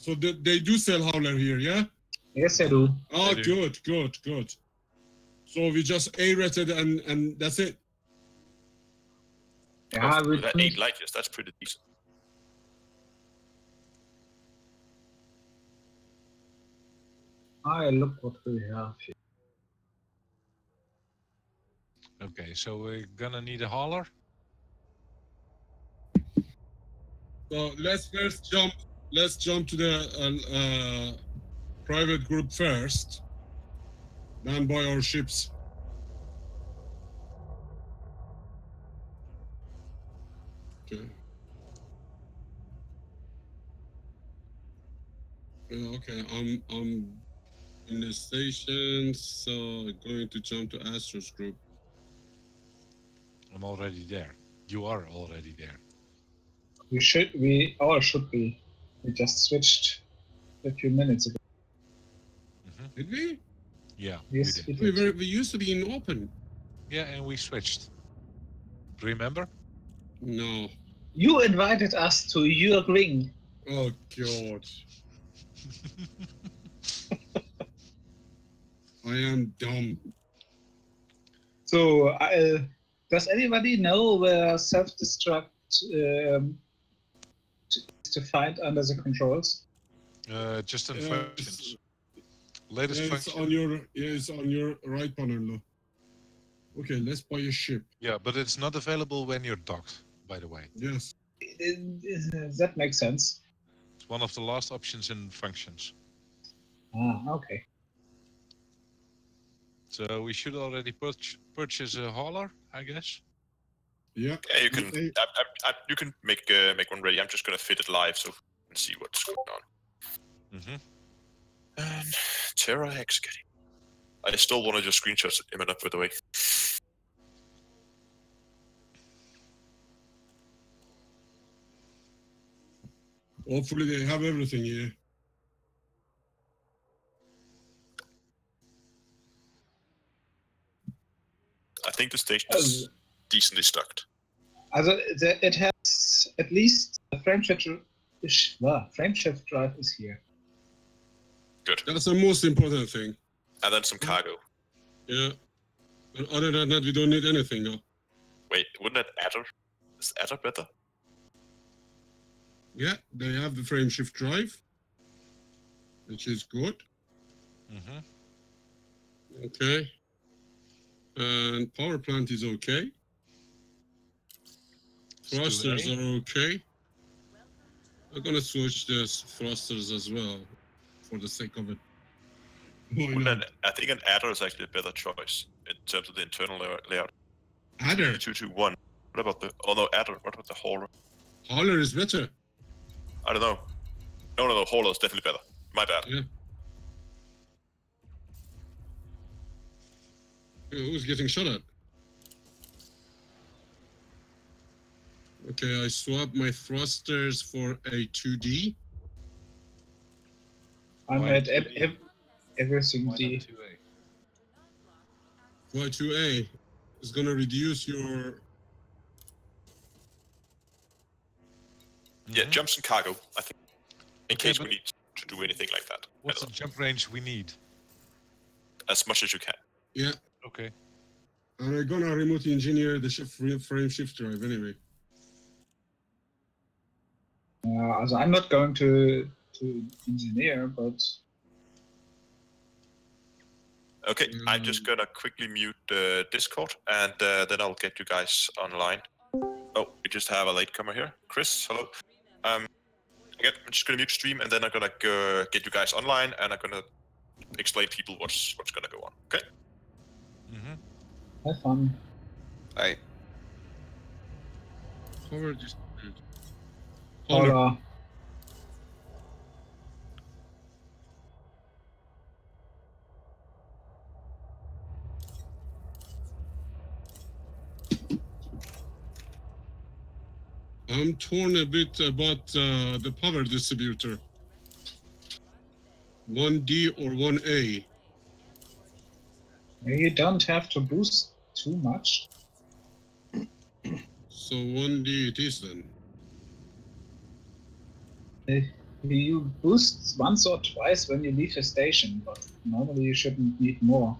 So they do sell hauler here, yeah? Yes, I do. Oh, good. So we just A-rated and that's it. Yeah, with that 8 light years, that's pretty decent. Look what we have here. Okay, so we're gonna need a hauler. So let's jump to the private group first. Man by our ships. Okay. Okay, I'm in the station, so going to jump to Astro's group. I'm already there. You are already there. We all should be. We just switched a few minutes ago. Did we? Yeah, yes, we did. We used to be in open. Yeah, and we switched. Remember? No. You invited us to your ring. Oh God. I am dumb. So, does anybody know where self-destruct to find under the controls? Just in functions. Latest function. It's on your right panel. Okay, let's buy a ship. Yeah, but it's not available when you're docked, by the way. Yes. That makes sense. It's one of the last options in functions. Okay. So we should already purchase a hauler, I guess. Yeah. Yeah, you can. You can make one ready. I'm just gonna fit it live so we can see what's going on. And Terra-EX getting. I stole one of your screenshots, Imminent, by the way. Hopefully they have everything here. I think the station is decently stocked. It has at least a frameshift drive is here. Good. That's the most important thing. And then some cargo. Yeah. But other than that, we don't need anything now. Wait, wouldn't that Adder? Is Adder better? Yeah, they have the frame shift drive, which is good. Okay. And power plant is okay. Thrusters are okay. I'm gonna switch the thrusters as well, for the sake of it. I think an Adder is actually a better choice in terms of the internal layout. Adder? 221. What about the... Oh no, Adder. What about the Hauler? Hauler is better. I don't know. No, Hauler is definitely better. My bad. Yeah. Who's getting shot at? Okay, I swapped my thrusters for a 2D. I'm at everything D. Why 2A is going to reduce your... Yeah, jumps and cargo, I think, in case we need to do anything like that. What's the jump range we need? As much as you can. Yeah. Okay. And I'm going to remote engineer the frame shift drive anyway. Also I'm not going to engineer, but... Okay, I'm just gonna quickly mute the Discord, and then I'll get you guys online. Oh, we just have a latecomer here. Chris, hello. I'm just gonna mute stream, and then I'm gonna get you guys online, and I'm gonna explain to people what's gonna go on. Okay? Have fun. Bye. Cover this. Hola. I'm torn a bit about the power distributor. 1D or 1A? You don't have to boost too much. So 1D it is then. You boost once or twice when you leave a station, but normally you shouldn't need more.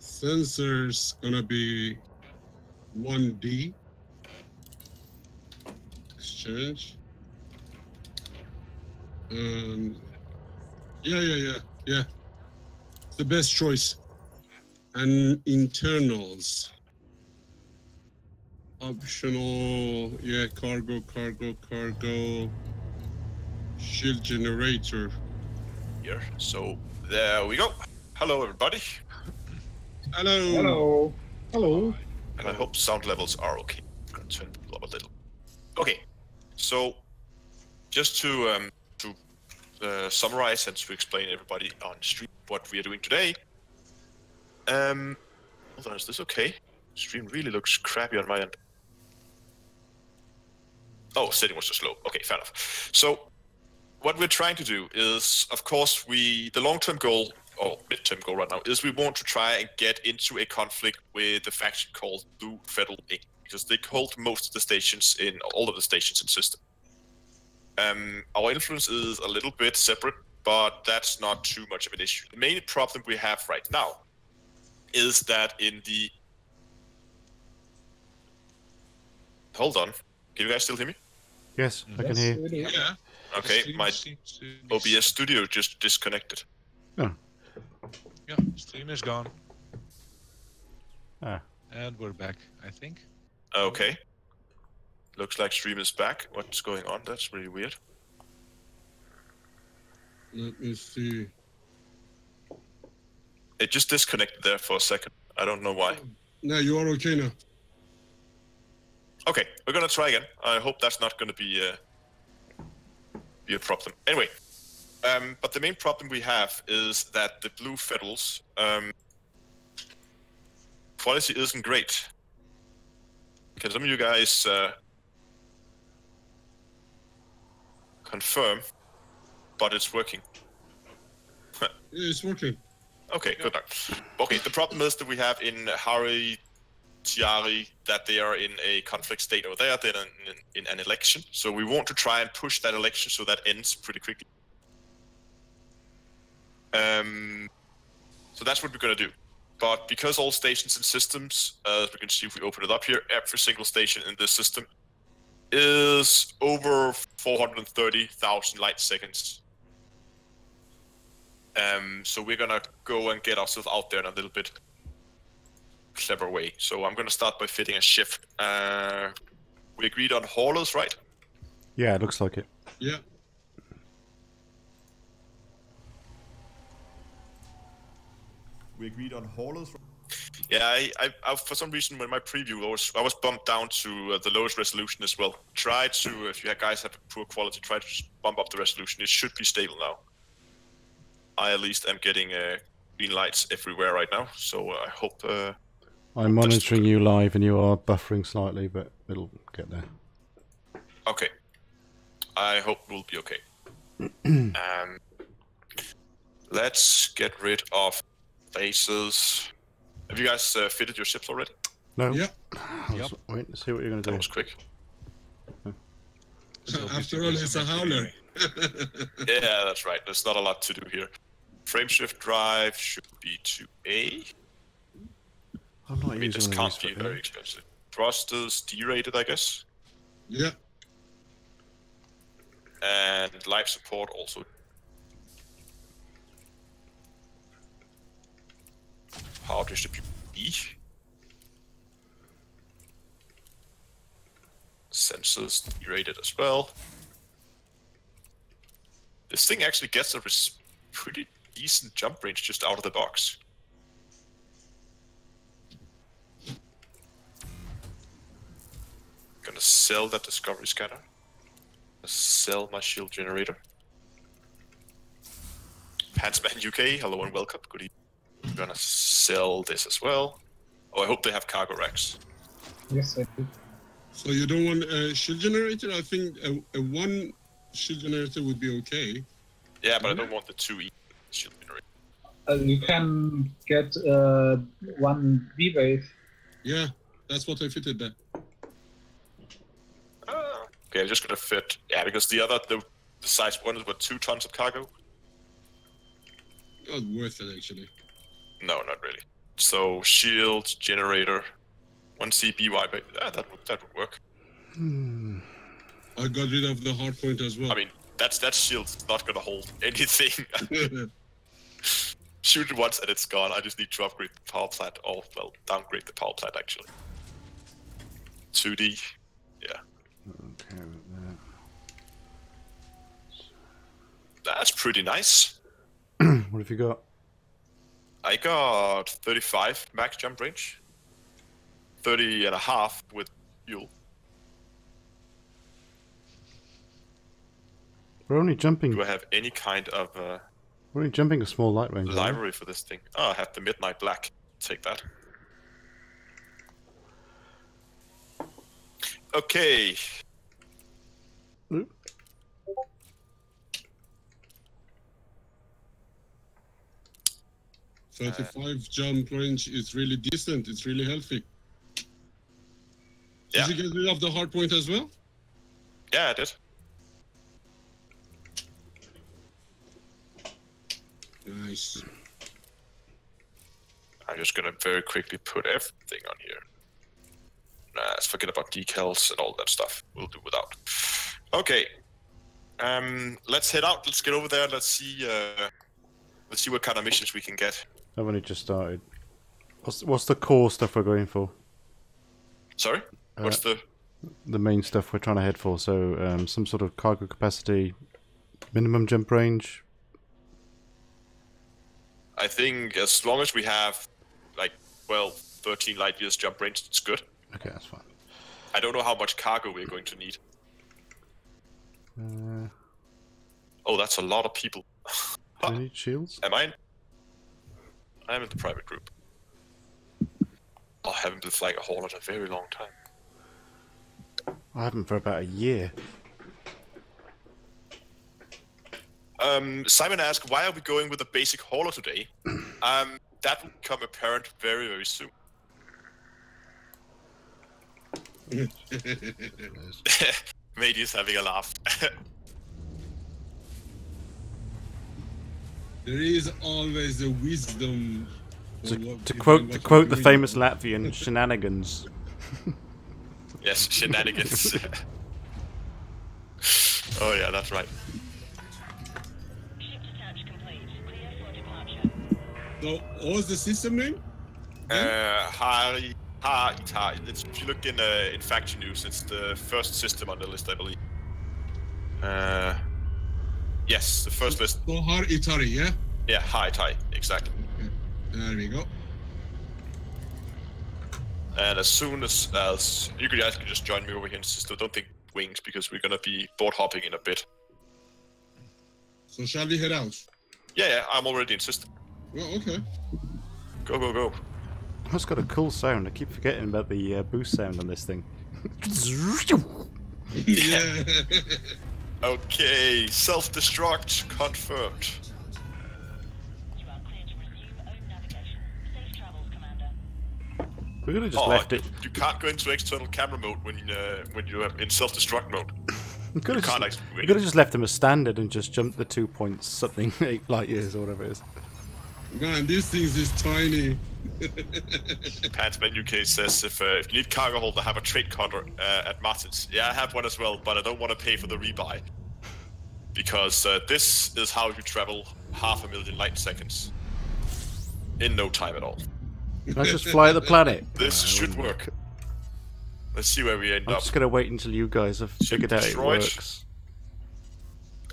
Sensors gonna be 1D. Exchange. Yeah. It's the best choice. And internals. Optional, yeah, cargo. Shield generator. Here, so there we go. Hello, everybody. Hello. Hello. And I hope sound levels are okay. I'm gonna turn it up a little. Okay, so just to summarize and to explain everybody on stream what we are doing today. Hold on, is this okay? Stream really looks crappy on my end. Oh, setting was so slow. Okay, fair enough. So what we're trying to do is, of course, the long-term goal, or mid-term goal right now, is we want to try and get into a conflict with the faction called Blue Federal Inc. Because they hold most of the stations in, all of the stations in system. Our influence is a little bit separate, but that's not too much of an issue. The main problem we have right now is that in the... Hold on. Can you guys still hear me? Yes, I can hear you. Yeah. Okay, Stream my seems to be OBS studio just disconnected. Oh. Yeah, stream is gone. Ah. And we're back, I think. Okay. Looks like stream is back. What's going on? That's really weird. Let me see. It just disconnected there for a second. I don't know why. Now you are okay now. Okay, we're gonna try again. I hope that's not gonna be a problem. Anyway, but the main problem we have is that the Blue Federals quality isn't great. Can some of you guys confirm? But it's working. Yeah, it's working. Okay, good luck. Okay, the problem is that we have in Hari Tiari that they are in a conflict state over there. They're in an election, so we want to try and push that election so that ends pretty quickly. So that's what we're gonna do. But because all stations and systems, as we can see if we open it up here, every single station in this system is over 430,000 light seconds. So we're gonna go and get ourselves out there in a little bit clever way. So I'm gonna start by fitting a shift. We agreed on haulers, right? Yeah, it looks like it. Yeah. We agreed on haulers. Yeah, I for some reason when my preview I was bumped down to the lowest resolution as well. Try to, if you guys have poor quality, try to just bump up the resolution. It should be stable now. I at least am getting green lights everywhere right now, so I hope. I'm monitoring you live, and you are buffering slightly, but it'll get there. Okay. I hope we'll be okay. Let's get rid of bases. Have you guys fitted your ships already? No. Yeah. Yep. Wait to see what you're going to do. That was quick. After all, it's a howler. Yeah, that's right. There's not a lot to do here. Frameshift drive should be 2A. I'm not I mean, this using can't be very expensive. Thrusters D-rated, I guess. Yeah. And life support also. Power distribution E. Sensors D-rated as well. This thing actually gets a pretty decent jump range just out of the box. Gonna sell that discovery scanner. Sell my shield generator. Pantsman UK, hello and welcome. Good evening. I'm gonna sell this as well. Oh, I hope they have cargo racks. Yes, I do. So you don't want a shield generator? I think a one shield generator would be okay. Yeah, but I don't want the 2E shield generator. You can get one V-wave. Yeah, that's what I fitted there. Okay, I'm just gonna fit. Yeah, because the size one is what, 2 tons of cargo. Not worth it actually. No, not really. So shield generator, 1 CBY, but that would work. I got rid of the hard point as well. I mean, that shield's not gonna hold anything. Shoot it once and it's gone. I just need to upgrade the power plant. Oh, well, downgrade the power plant actually. 2D. Yeah. Okay, That's pretty nice. what have you got? I got 35 max jump range. 30.5 with fuel. We're only jumping. Do I have any kind of We're only jumping a small light range. library for this thing? Oh, I have the Midnight Black. Take that. Okay. Oop. Yeah. 35 jump range is really decent. It's really healthy. Yeah. Did you get rid of the hard point as well? Yeah, I did. Nice. I'm just gonna very quickly put everything on here. Let's forget about decals and all that stuff. We'll do without. Okay. Let's head out. Let's get over there. Let's see what kind of missions we can get. I've only just started. What's the core stuff we're going for? Sorry? What's the main stuff we're trying to head for? So some sort of cargo capacity, minimum jump range. I think as long as we have like 13 light years jump range, it's good. Okay, that's fine. I don't know how much cargo we're going to need. Oh, that's a lot of people. Do you need shields? Am I in? I'm in the private group. I haven't been flying a hauler in a very long time. I haven't for about a year. Simon asked, why are we going with a basic hauler today? That will become apparent very, very soon. Matey is having a laugh. There is always a wisdom. To quote the famous Latvian, shenanigans. Yes, shenanigans. Oh yeah, that's right. So, what was the system name? If you look in faction news, it's the first system on the list, I believe. Yes, the first list. So Har Itari, yeah? Yeah, Haitai, exactly. Okay. There we go. And as soon as you guys can just join me over here in the system. Don't think wings, because we're gonna be board hopping in a bit. So shall we head out? Yeah, I'm already in system. Well, okay. Go, go, go. It's got a cool sound. I keep forgetting about the boost sound on this thing. Yeah. Okay, self-destruct confirmed. We could have just left it. You can't go into external camera mode when you're in self-destruct mode. We could have just left them as standard and just jumped the 2 point something 8 light years or whatever it is. Man, this thing is tiny. Pantsman UK says if you need cargo holder, have a trade counter at Martins. Yeah, I have one as well, but I don't want to pay for the rebuy. Because this is how you travel 500,000 light seconds. In no time at all. Can I just fly the planet? This should work. Let's see where we end up. I'm just going to wait until you guys have figured out it works.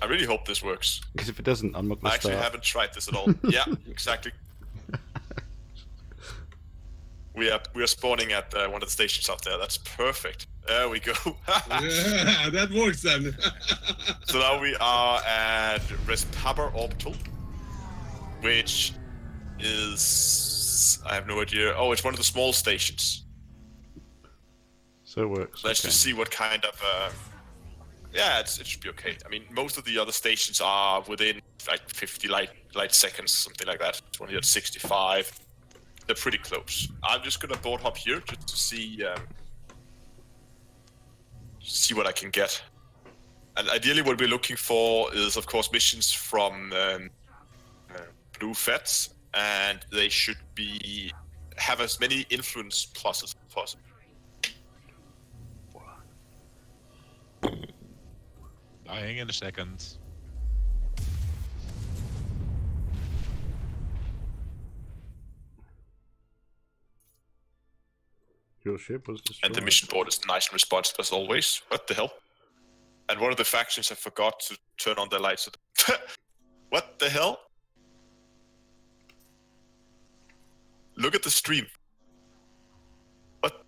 I really hope this works. Because if it doesn't, I'm not going to start. I actually haven't tried this at all. Yeah, exactly. We are spawning at one of the stations out there. That's perfect. There we go. Yeah, that works then. So now we are at Respabber Orbital, which is, I have no idea. Oh, it's one of the small stations. So it works. Let's just see what kind of. Yeah, it should be okay. I mean, most of the other stations are within like 50 light seconds, something like that. It's only at 65. They're pretty close. I'm just gonna board hop here just to see see what I can get. And ideally what we're looking for is, of course, missions from blue feds, and they should have as many influence pluses as possible. Dying in a second. Your ship was destroyed. And the mission board is nice and responsive as always. What the hell? And one of the factions have forgot to turn on their lights. What the hell? Look at the stream. What?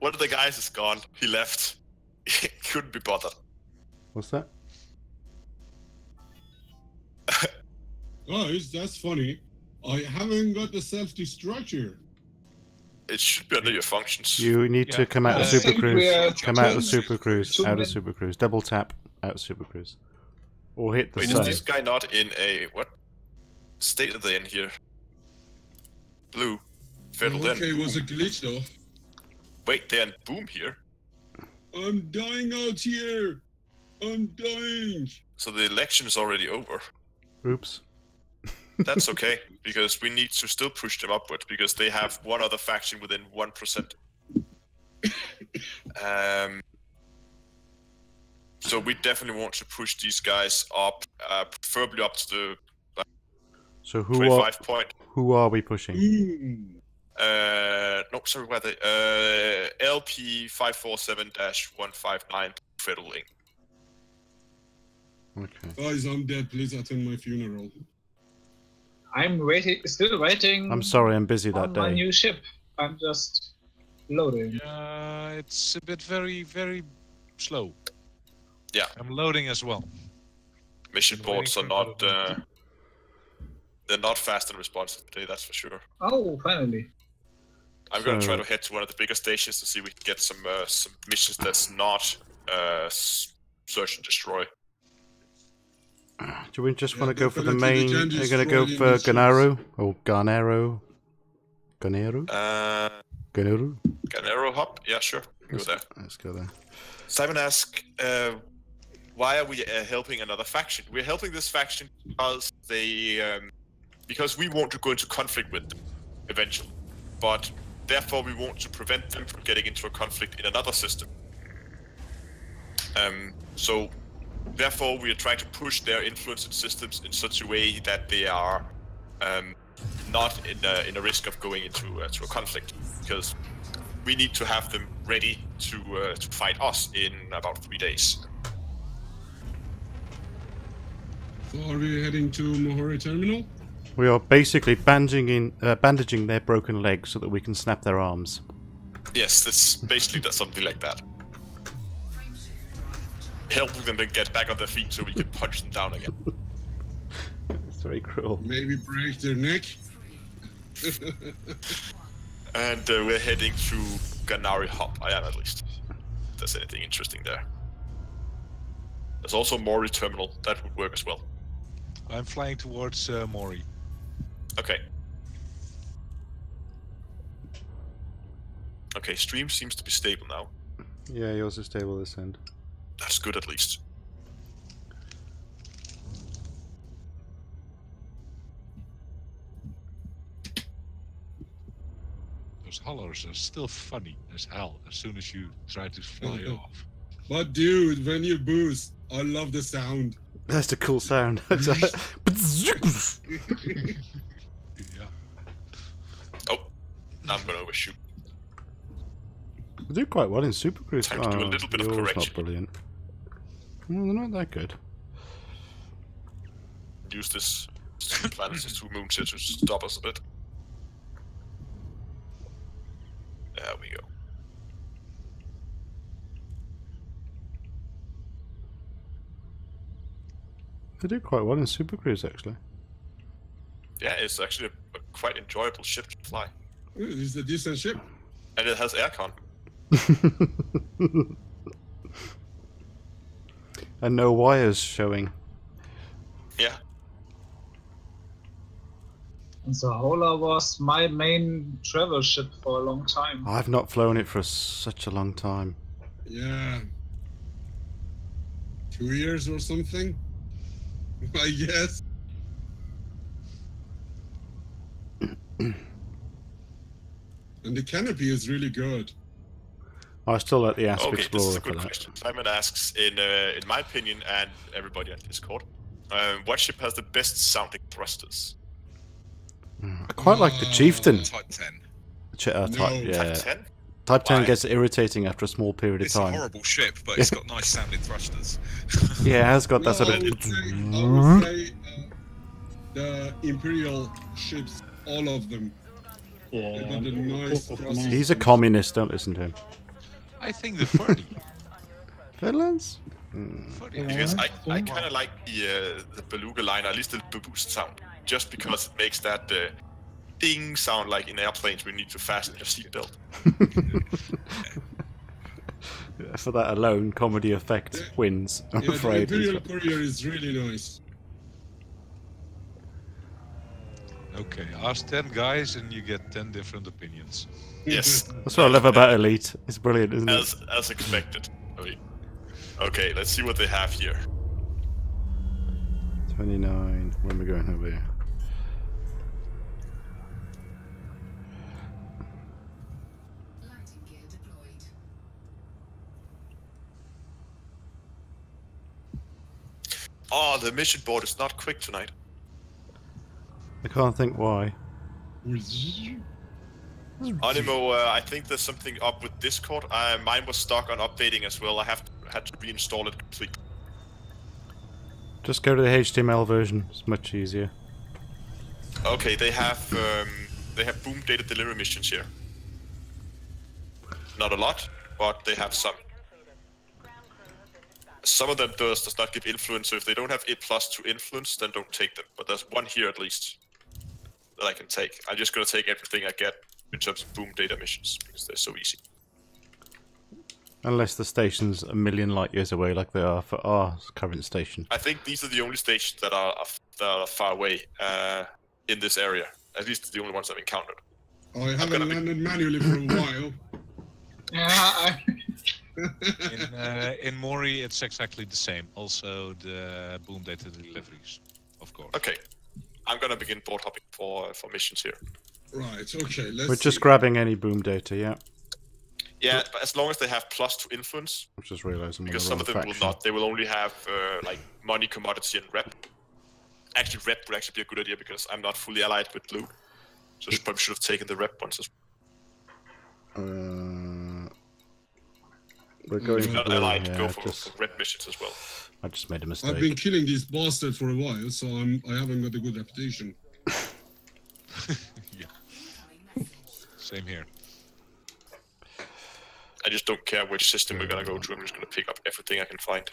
One of the guys is gone. He left. He couldn't be bothered. What's that? Oh, that's funny. I haven't got the self-destruct here. It should be under your functions. You need to come out of I Super think we Cruise. are Come out of 2 Super Cruise. Out of minutes. Super Cruise. Double tap out of Super Cruise. Or hit the Wait, is sun. this guy not in a... what state are they in here? Blue. Federal Okay, it in. was a glitch though. Wait, they're in boom here. I'm dying out here. I'm dying. So the election is already over. Oops. That's okay, because we need to still push them upwards, because they have one other faction within 1%. So we definitely want to push these guys up, preferably up to the So 25 point. who are we pushing? Ooh. No, sorry, where they? LP 547-159 Federal Inc. Okay. Guys, I'm dead. Please attend my funeral. I'm still waiting. I'm sorry, I'm busy that on my day. new ship. I'm just loading. It's a bit very slow. Yeah. I'm loading as well. Mission I'm boards are waiting for not. the- They're not fast and responsive today, that's for sure. Oh, finally. I'm gonna try So- to head to one of the bigger stations to see if we can get some missions that's not search and destroy. Do we just want to Yeah, go for the definitely main? the Are you going to go destroy for industries. Ganaro? Or Garnero? Ganero? Ganero? Ganero hub? Yeah, sure. Go there. Let's go there. Simon asks, why are we helping another faction? We're helping this faction because because we want to go into conflict with them eventually, but therefore we want to prevent them from getting into a conflict in another system. So therefore we are trying to push their influence in systems in such a way that they are not in a risk of going into a conflict, because we need to have them ready to fight us in about 3 days. So are we heading to Mohori Terminal? We are basically bandaging their broken legs so that we can snap their arms. Yes, it's basically something like that. Helping them to get back on their feet so we can punch them down again. It's very cruel. Maybe break their neck? And we're heading to Ganari Hub. I am, at least. If there's anything interesting there. There's also Mori Terminal. That would work as well. I'm flying towards Mori. Okay. Okay, stream seems to be stable now. Yeah, yours is stable this end. That's good, at least. Those hollers are still funny as hell as soon as you try to fly off. But dude, when you boost, I love the sound. That's a cool sound. Yeah. Oh, now I'm gonna overshoot. They do quite well in Super Cruise. Time to do a little bit of yours correction. Not brilliant. Well, they're not that good. Use this planets as 2 moons here to stop us a bit. There we go. They do quite well in Super Cruise, actually. Yeah, it's actually a quite enjoyable ship to fly. This is a decent ship. And it has aircon. And no wires showing. Yeah. And the Hola was my main travel ship for a long time. I've not flown it for such a long time. Yeah. 2 years or something, I guess. And the canopy is really good. I still like the Asp Okay, this is Explorer a for good that. question. Simon asks, in my opinion, and everybody on Discord, what ship has the best sounding thrusters? I quite like the Chieftain. Type 10. No. Type 10? Type 10 Why? gets irritating after a small period of It's time. a horrible ship, but it's got nice sounding thrusters. Yeah, it has got that sort I of... would say the Imperial ships, all of them. Yeah. They got a nice thrusters. He's a communist, don't listen to him. I think the 30. Finlands? Because I kind of like the Beluga line, at least the boost sound, just because it makes that ding sound like in airplanes when you need to fasten your seatbelt. For that alone, comedy effect wins, I'm Yeah, the afraid. Imperial Courier is really nice. Okay, ask 10 guys and you get 10 different opinions. Yes, That's what I love about Elite. It's brilliant, isn't it? as expected. Okay, let's see what they have here. 29. When are we going over here? Landing gear deployed. Oh, the mission board is not quick tonight. I can't think why. Animo, I think there's something up with Discord. Mine was stuck on updating as well. I had to reinstall it completely. Just go to the HTML version. It's much easier. Okay, they have boom data delivery missions here. Not a lot, but they have some. Some of them does not give influence, so if they don't have A+ to influence, then don't take them. But there's one here at least that I can take. I'm just gonna take everything I get in terms of boom data missions, because they're so easy. Unless the station's a million light years away, like they are for our current station. I think these are the only stations that are far away in this area. At least the only ones I've encountered. I haven't landed manually for a while. Yeah, In Mori, it's exactly the same. Also, the boom data deliveries, of course. Okay, I'm gonna begin board hopping for missions here. Right, okay, let's We're just see. grabbing any boom data, yeah. Yeah, but as long as they have plus to influence, I'm just realizing because some of them will not. They will only have like money, commodity, and rep. Actually, rep would actually be a good idea because I'm not fully allied with blue, so I probably should have taken the rep ones as well. We're going well. for Not blue, allied, yeah, go for red missions as well. I just made a mistake. I've been killing this bastard for a while, so I haven't got a good reputation. Yeah. Same here. I just don't care which system we're gonna go to. I'm just gonna pick up everything I can find.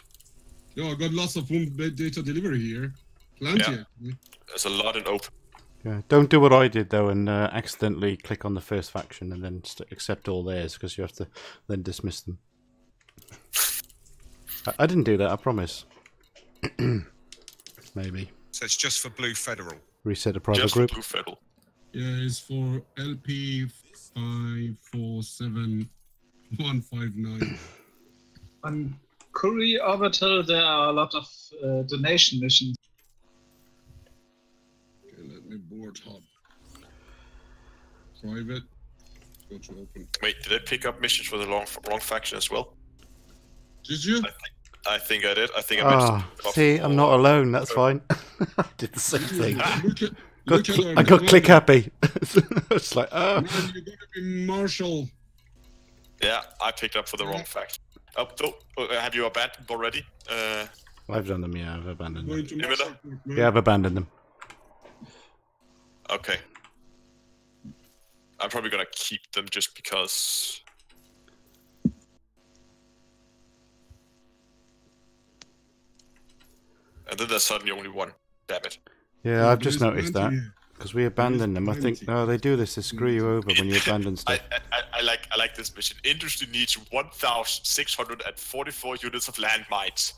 Yeah, I got lots of boom data delivery here. Plenty. Yeah. Actually. There's a lot in open. Yeah, don't do what I did though and accidentally click on the first faction and then accept all theirs, because you have to then dismiss them. I didn't do that, I promise. Maybe. So it's just for Blue Federal. Reset a private Just group. for Blue Federal. Yeah, it's for LP 547159. on Curie Orbital, there are a lot of donation missions. Okay, let me board hub. Private. Go to open. Wait, did I pick up missions for the wrong faction as well? Did you? I think I did. I think I managed to see, I'm not alone, that's fine. I did the same thing. Look at I got click happy. It's like, oh. Man, you gotta be Marshall. Yeah, I picked up for the wrong faction. Oh, have you abandoned already? I've done them, yeah, I've abandoned them. Going to Marshall. Yeah, I've abandoned them. Okay. I'm probably gonna keep them just because. And then there's suddenly only one. Damn it. Yeah, I've just There's noticed that. plenty. Because we abandoned them. I think, plenty. no, they do this to screw you over when you abandon stuff. I like this mission. Industry needs 1,644 units of landmines.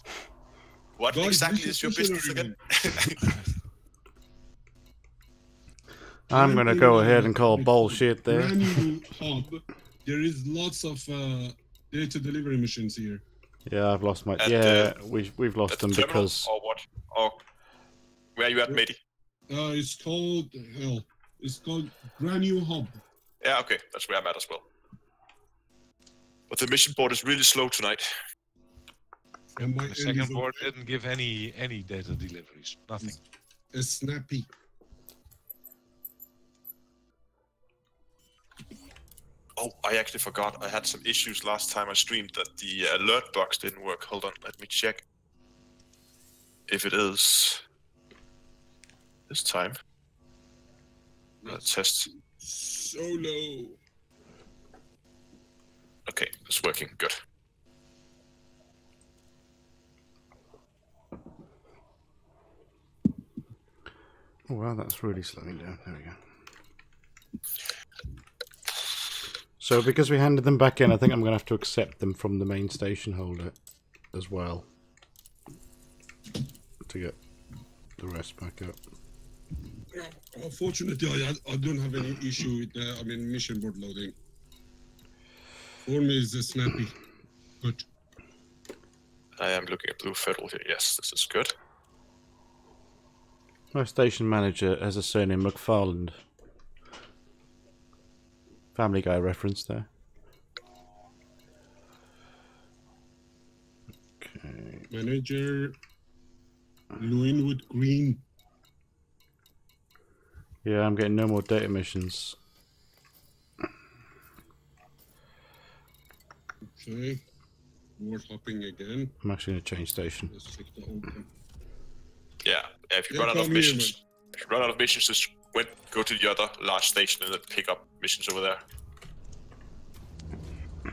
What Guys, exactly this is your is business visionary. again? I'm gonna go ahead and call bullshit there. Brand new hub. There is lots of data delivery missions here. Yeah, I've lost my. At Yeah, the- we've lost At the them terminal, because or what? Or where are you at, matey? It's called It's called Granule Hub. Yeah, okay, that's where I'm at as well. But the mission board is really slow tonight. And my The second board didn't give any data deliveries. Nothing. is snappy. Oh, I actually forgot. I had some issues last time I streamed that the alert box didn't work. Hold on, let me check. If it is this time. Let's test. So low. Okay, it's working. Good. oh wow, that's really slowing down. There we go. So because we handed them back in, I think I'm going to have to accept them from the main station holder as well to get the rest back up. Unfortunately, I don't have any issue with mission board loading. For me, it's snappy. Good. I am looking at Blue Federal here. Yes, this is good. My station manager has a surname McFarland. Family Guy reference there. Okay. Manager Lewinwood Green. Yeah, I'm getting no more data missions. Okay. Board hopping again. I'm actually going to change station. Let's check the open. Yeah, if you Yeah, run out of come here, missions, just go to the other large station and then pick up missions over there. I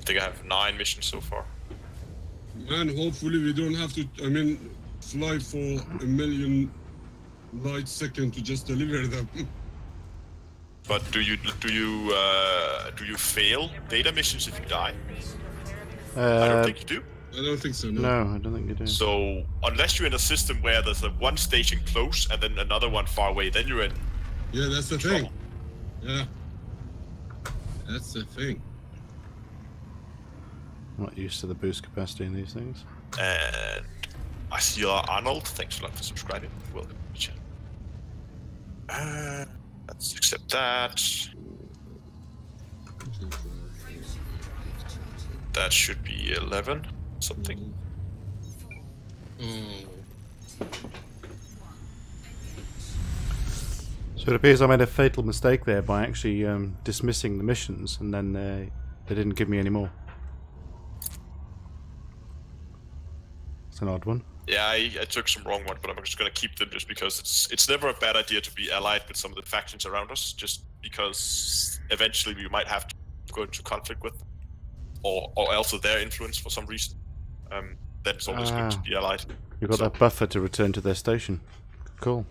think I have 9 missions so far. Man, hopefully we don't have to, fly for a million light second to just deliver them. But do you fail data missions if you die? I don't think you do. I don't think so, no. No, I don't think you do. So unless you're in a system where there's one station close and then another one far away, then you're in Yeah, that's the trouble. thing. Yeah. That's the thing. I'm not used to the boost capacity in these things. And I see Arnold. Thanks a lot for subscribing. Welcome to the channel. Let's accept that. That should be 11 something. Oh. So it appears I made a fatal mistake there by actually dismissing the missions, and then they didn't give me any more. It's an odd one. Yeah, I took some wrong one, but I'm just gonna keep them just because it's never a bad idea to be allied with some of the factions around us, just because eventually we might have to go into conflict with them, or also their influence for some reason. Then it's always good to be allied. You've got that buffer to return to their station. Cool.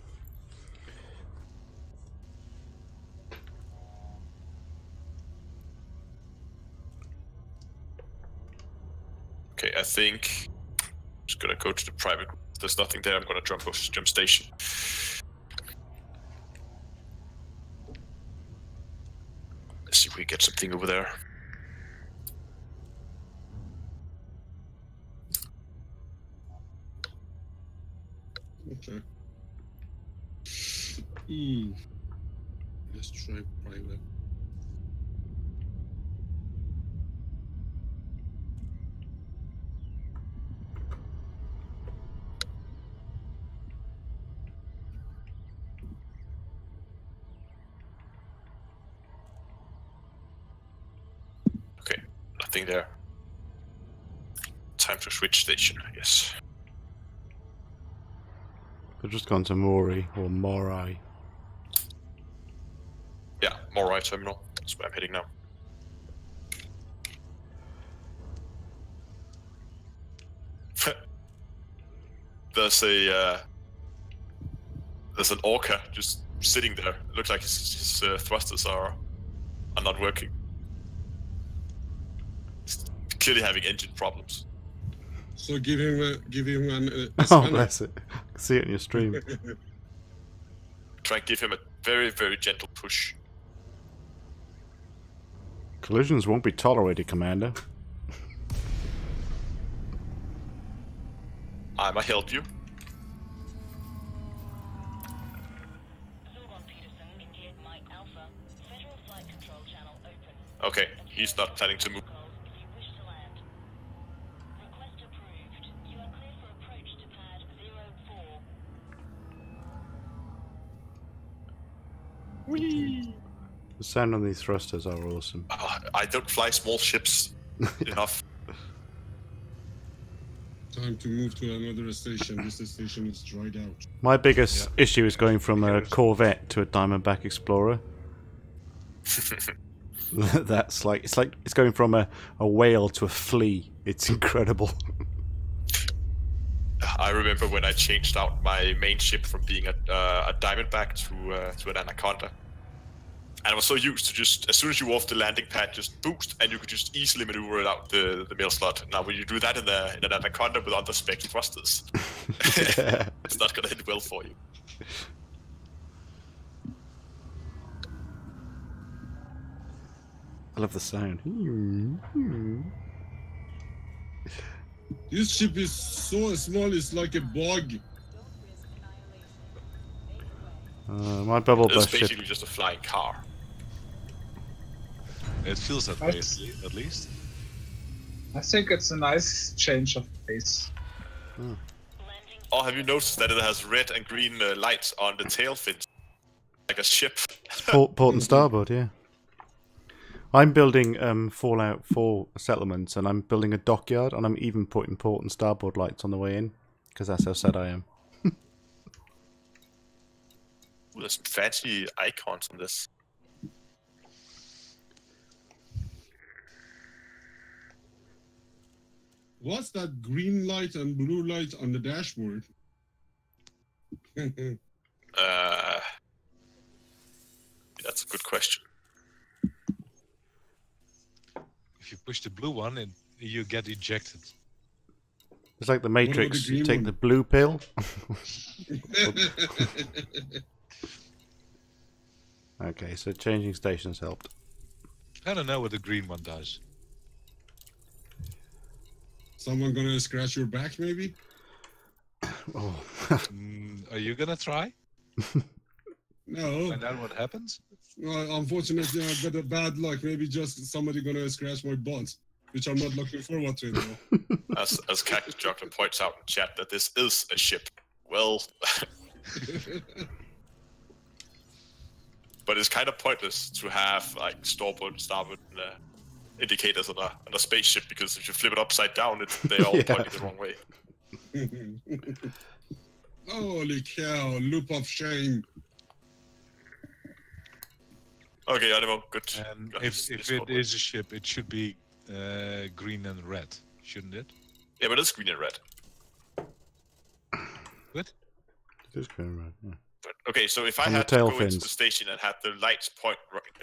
Okay, I think I'm just gonna go to the private. If there's nothing there, I'm gonna jump station. Let's see if we get something over there. Okay. Let's try private. Okay, nothing there. Time to switch station, I guess. I've just gone to Mori or Morai. Yeah, Morai terminal. That's where I'm heading now. There's an orca just sitting there. It looks like his thrusters are not working. He's clearly having engine problems. So give him an Oh, spanner. bless it. I can see it in your stream. Try and give him a very, very gentle push. Collisions won't be tolerated, Commander. I'ma help you. Okay, he's not planning to move. The sound on these thrusters are awesome. I don't fly small ships enough. Time to move to another station. This station is dried out. My biggest issue is going from a Corvette to a Diamondback Explorer. That's like it's going from a whale to a flea. It's incredible. I remember when I changed out my main ship from being a Diamondback to an Anaconda. And I was so used to just, as soon as you were off the landing pad, just boost, and you could just easily maneuver it out the mail slot. Now, when you do that in an Anaconda with under-spec thrusters, it's not going to hit well for you. I love the sound. This ship is so small, it's like a bug. My bubble It's burst basically ship. just a flying car. It feels that way, at least. I think it's a nice change of pace. Oh, have you noticed that it has red and green lights on the tail fins? Like a ship. Port and starboard, yeah. I'm building Fallout 4 settlements, and I'm building a dockyard, and I'm even putting port and starboard lights on the way in, because that's how sad I am. Ooh, there's some fancy icons on this. What's that green light and blue light on the dashboard? That's a good question. If you push the blue one, you get ejected. It's like the about Matrix. the You green take one? the blue pill. Okay, so changing stations helped. I don't know what the green one does. Someone gonna scratch your back, maybe? Oh. Are you gonna try? No. Find out what happens? Unfortunately, I've got a bad luck. Maybe just somebody gonna scratch my butt, which I'm not looking forward to. Though. As Cactus Jockler points out in chat that this is a ship. Well, but it's kind of pointless to have like starboard, indicators on a spaceship, because if you flip it upside down, they all point the wrong way. Holy cow! Loop of shame. Okay, Animo, good. And Got if his it code. is a ship, it should be green and red, shouldn't it? Yeah, but it's green and red. Good. It is green and red, yeah. But, okay, so if I On the had to tail go into fins. the station and had the lights point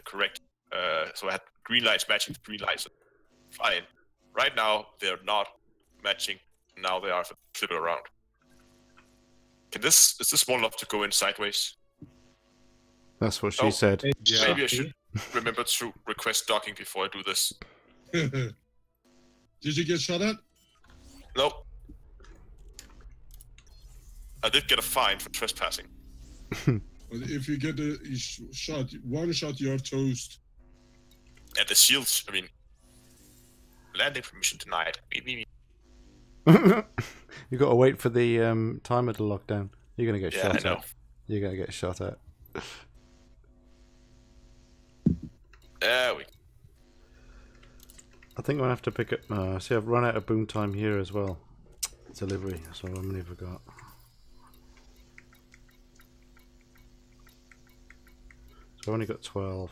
correct, so I had green lights matching the green lights, fine. Right now, they're not matching. Now they are, flip it around. Is this small enough to go in sideways? That's what she Oh. said. Yeah. Maybe I should remember to request docking before I do this. Did you get shot at? Nope. I did get a fine for trespassing. If you get a shot, one shot, you're toast. And the shields, I mean, landing permission denied. You got to wait for the timer to lock down. You're gonna get Yeah, shot I know. at. You're gonna get shot at. There we go. I think I'm gonna have to pick up. See, I've run out of boom time here as well. Delivery. So how many have I got? So I've only got 12.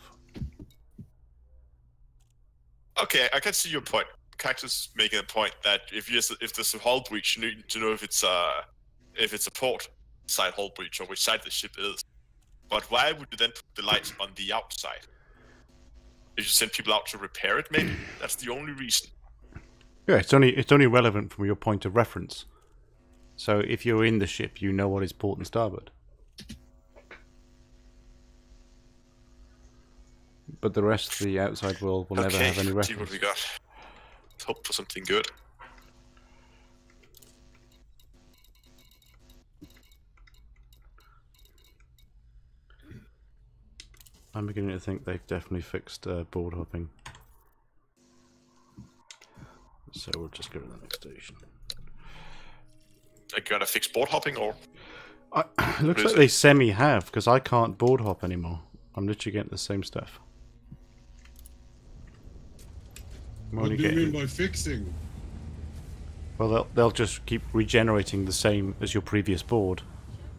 Okay, I can see your point. Cactus making a point that if there's a hull breach, you need to know if it's a port side hull breach or which side the ship is. But why would you then put the lights on the outside? If you send people out to repair it, maybe that's the only reason. Yeah, it's only relevant from your point of reference. So if you're in the ship, you know what is port and starboard. But the rest of the outside world will never have any let's see what records. we got. Let's hope for something good. I'm beginning to think they've definitely fixed board hopping. So we'll just go to the next station. Are you gonna fix board hopping or? It looks like they semi-have, because I can't board hop anymore. I'm literally getting the same stuff. I'm What only do you mean getting... by fixing? Well, they'll just keep regenerating the same as your previous board.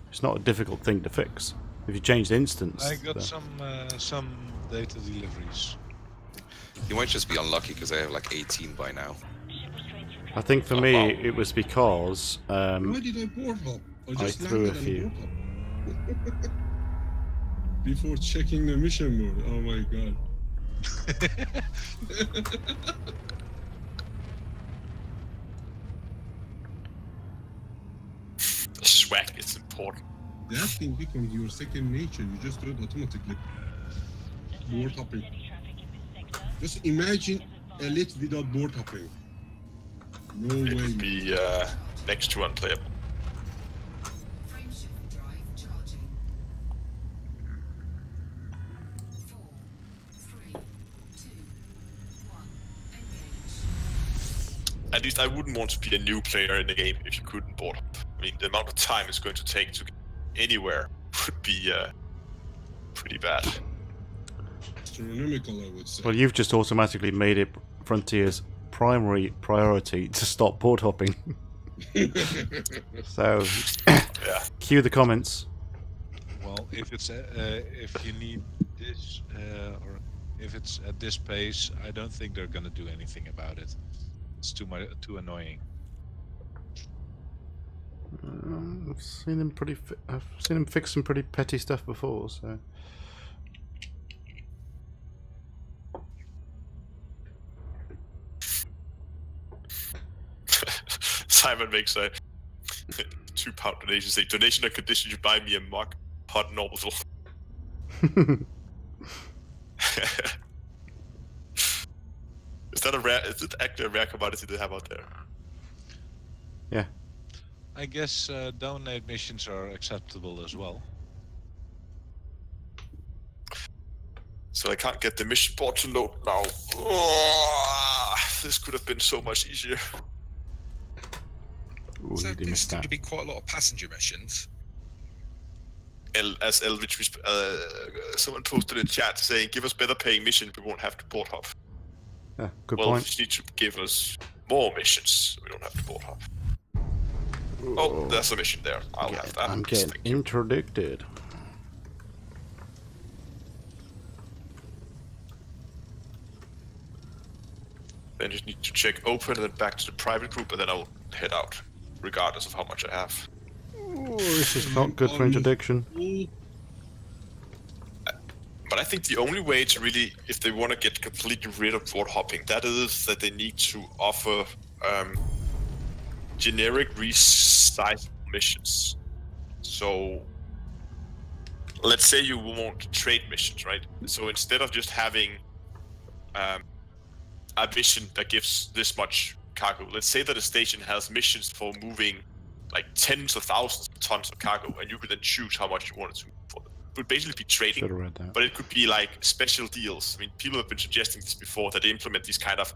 It's not a difficult thing to fix. If you change the instance... I got some data deliveries. You might just be unlucky because I have like 18 by now. I think for me, it was because... Why did I board hop? I just threw a landed few. and board hop. Before checking the mission mode. Oh my god. The swag is important. That thing becomes your second nature. You just do it automatically. Board hopping. Just imagine Elite without board hopping. No It way. would be next to unplayable. Frameshift drive charging. 4, 3, 2, 1. Engage. At least I wouldn't want to be a new player in the game if you couldn't board hop. I mean, the amount of time it's going to take to get anywhere would be pretty bad. Astronomical, I would say. Well, you've just automatically made it Frontier's primary priority to stop board hopping. So, Yeah. cue the comments. Well, if it's if you need this or if it's at this pace, I don't think they're gonna do anything about it. It's too annoying. I've seen them I've seen them fix some pretty petty stuff before, so. Simon makes a £2 donation. Say donation on condition you buy me a mug, hot and orbital. Is that a rare? Is it actually a rare commodity they have out there? Yeah. I guess donate missions are acceptable as well. So I can't get the mission board to load now. Oh, this could have been so much easier. Ooh, So you did there miss seem that. to be quite a lot of passenger missions. As Eldridge, someone posted in chat saying, "Give us better paying missions, we won't have to board hop." Yeah, good Well, point. you just need to give us more missions, so we don't have to board hop. Oh, there's a mission there. I'll have that. I'm getting Thank you. interdicted. Then just need to check open and then back to the private group, and then I'll head out, regardless of how much I have. Oh, this is not good for interdiction. But I think the only way to really, if they want to get completely rid of board hopping, that is that they need to offer generic resizable missions. So, let's say you want trade missions, right? So instead of just having a mission that gives this much cargo, let's say that a station has missions for moving like tens of thousands of tons of cargo, and you could then choose how much you wanted to move for them. It would basically be trading. Should have read that. But it could be like special deals. I mean, people have been suggesting this before, that they implement these kind of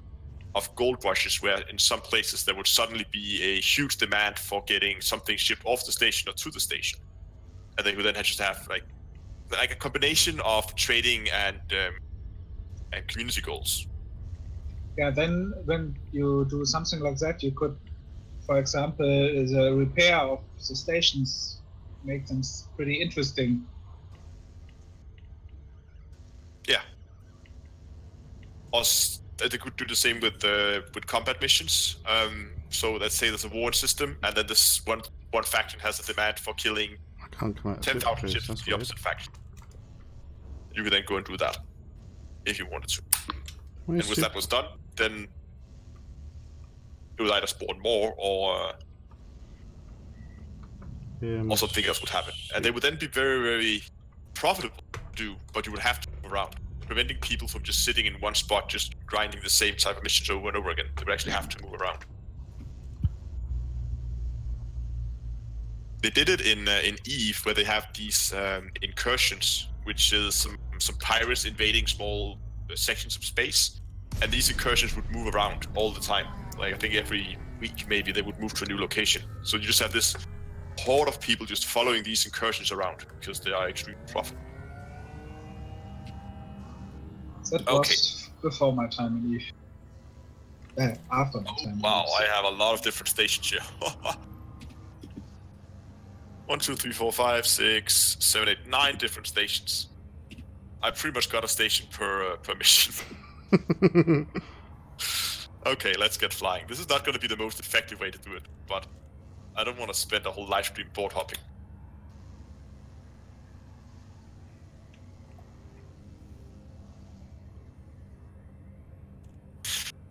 gold rushes where in some places there would suddenly be a huge demand for getting something shipped off the station or to the station. And they would then just have like a combination of trading and community goals. Yeah, then when you do something like that, you could, for example, the repair of the stations make them pretty interesting. Yeah. Or they could do the same with combat missions. So let's say there's a war system, and then this one faction has a demand for killing I can't come out of 10,000 this, ships of that's the weird. opposite faction. You could then go and do that if you wanted to. Why And is once it- that was done, then it would either spawn more or something else would happen. And they would then be very, very profitable to do, but you would have to move around. preventing people from just sitting in one spot, just grinding the same type of missions over and over again. They would actually have to move around. They did it in Eve, where they have these incursions, which is some pirates invading small sections of space, and these incursions would move around all the time. Like I think every week maybe they would move to a new location. So you just have this horde of people just following these incursions around because they are extremely profitable. That was before my time in Eve. After my time. Wow, I have a lot of different stations here. 1, 2, 3, 4, 5, 6, 7, 8, 9 different stations. I pretty much got a station per mission. Okay, let's get flying. This is not going to be the most effective way to do it, but I don't want to spend a whole live stream board hopping.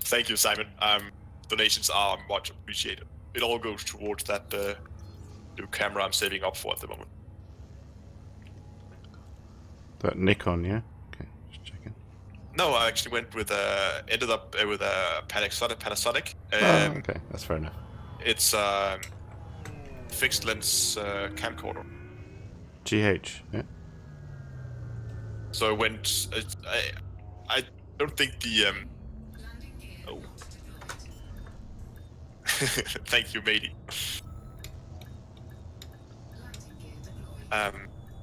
Thank you, Simon. Donations are much appreciated. It all goes towards that new camera I'm saving up for at the moment. That Nikon, yeah? Okay, just checking. No, I actually went with ended up with a Panasonic. Okay, that's fair enough. It's fixed lens camcorder. GH, yeah. So I went. I don't think the oh. Thank you, matey.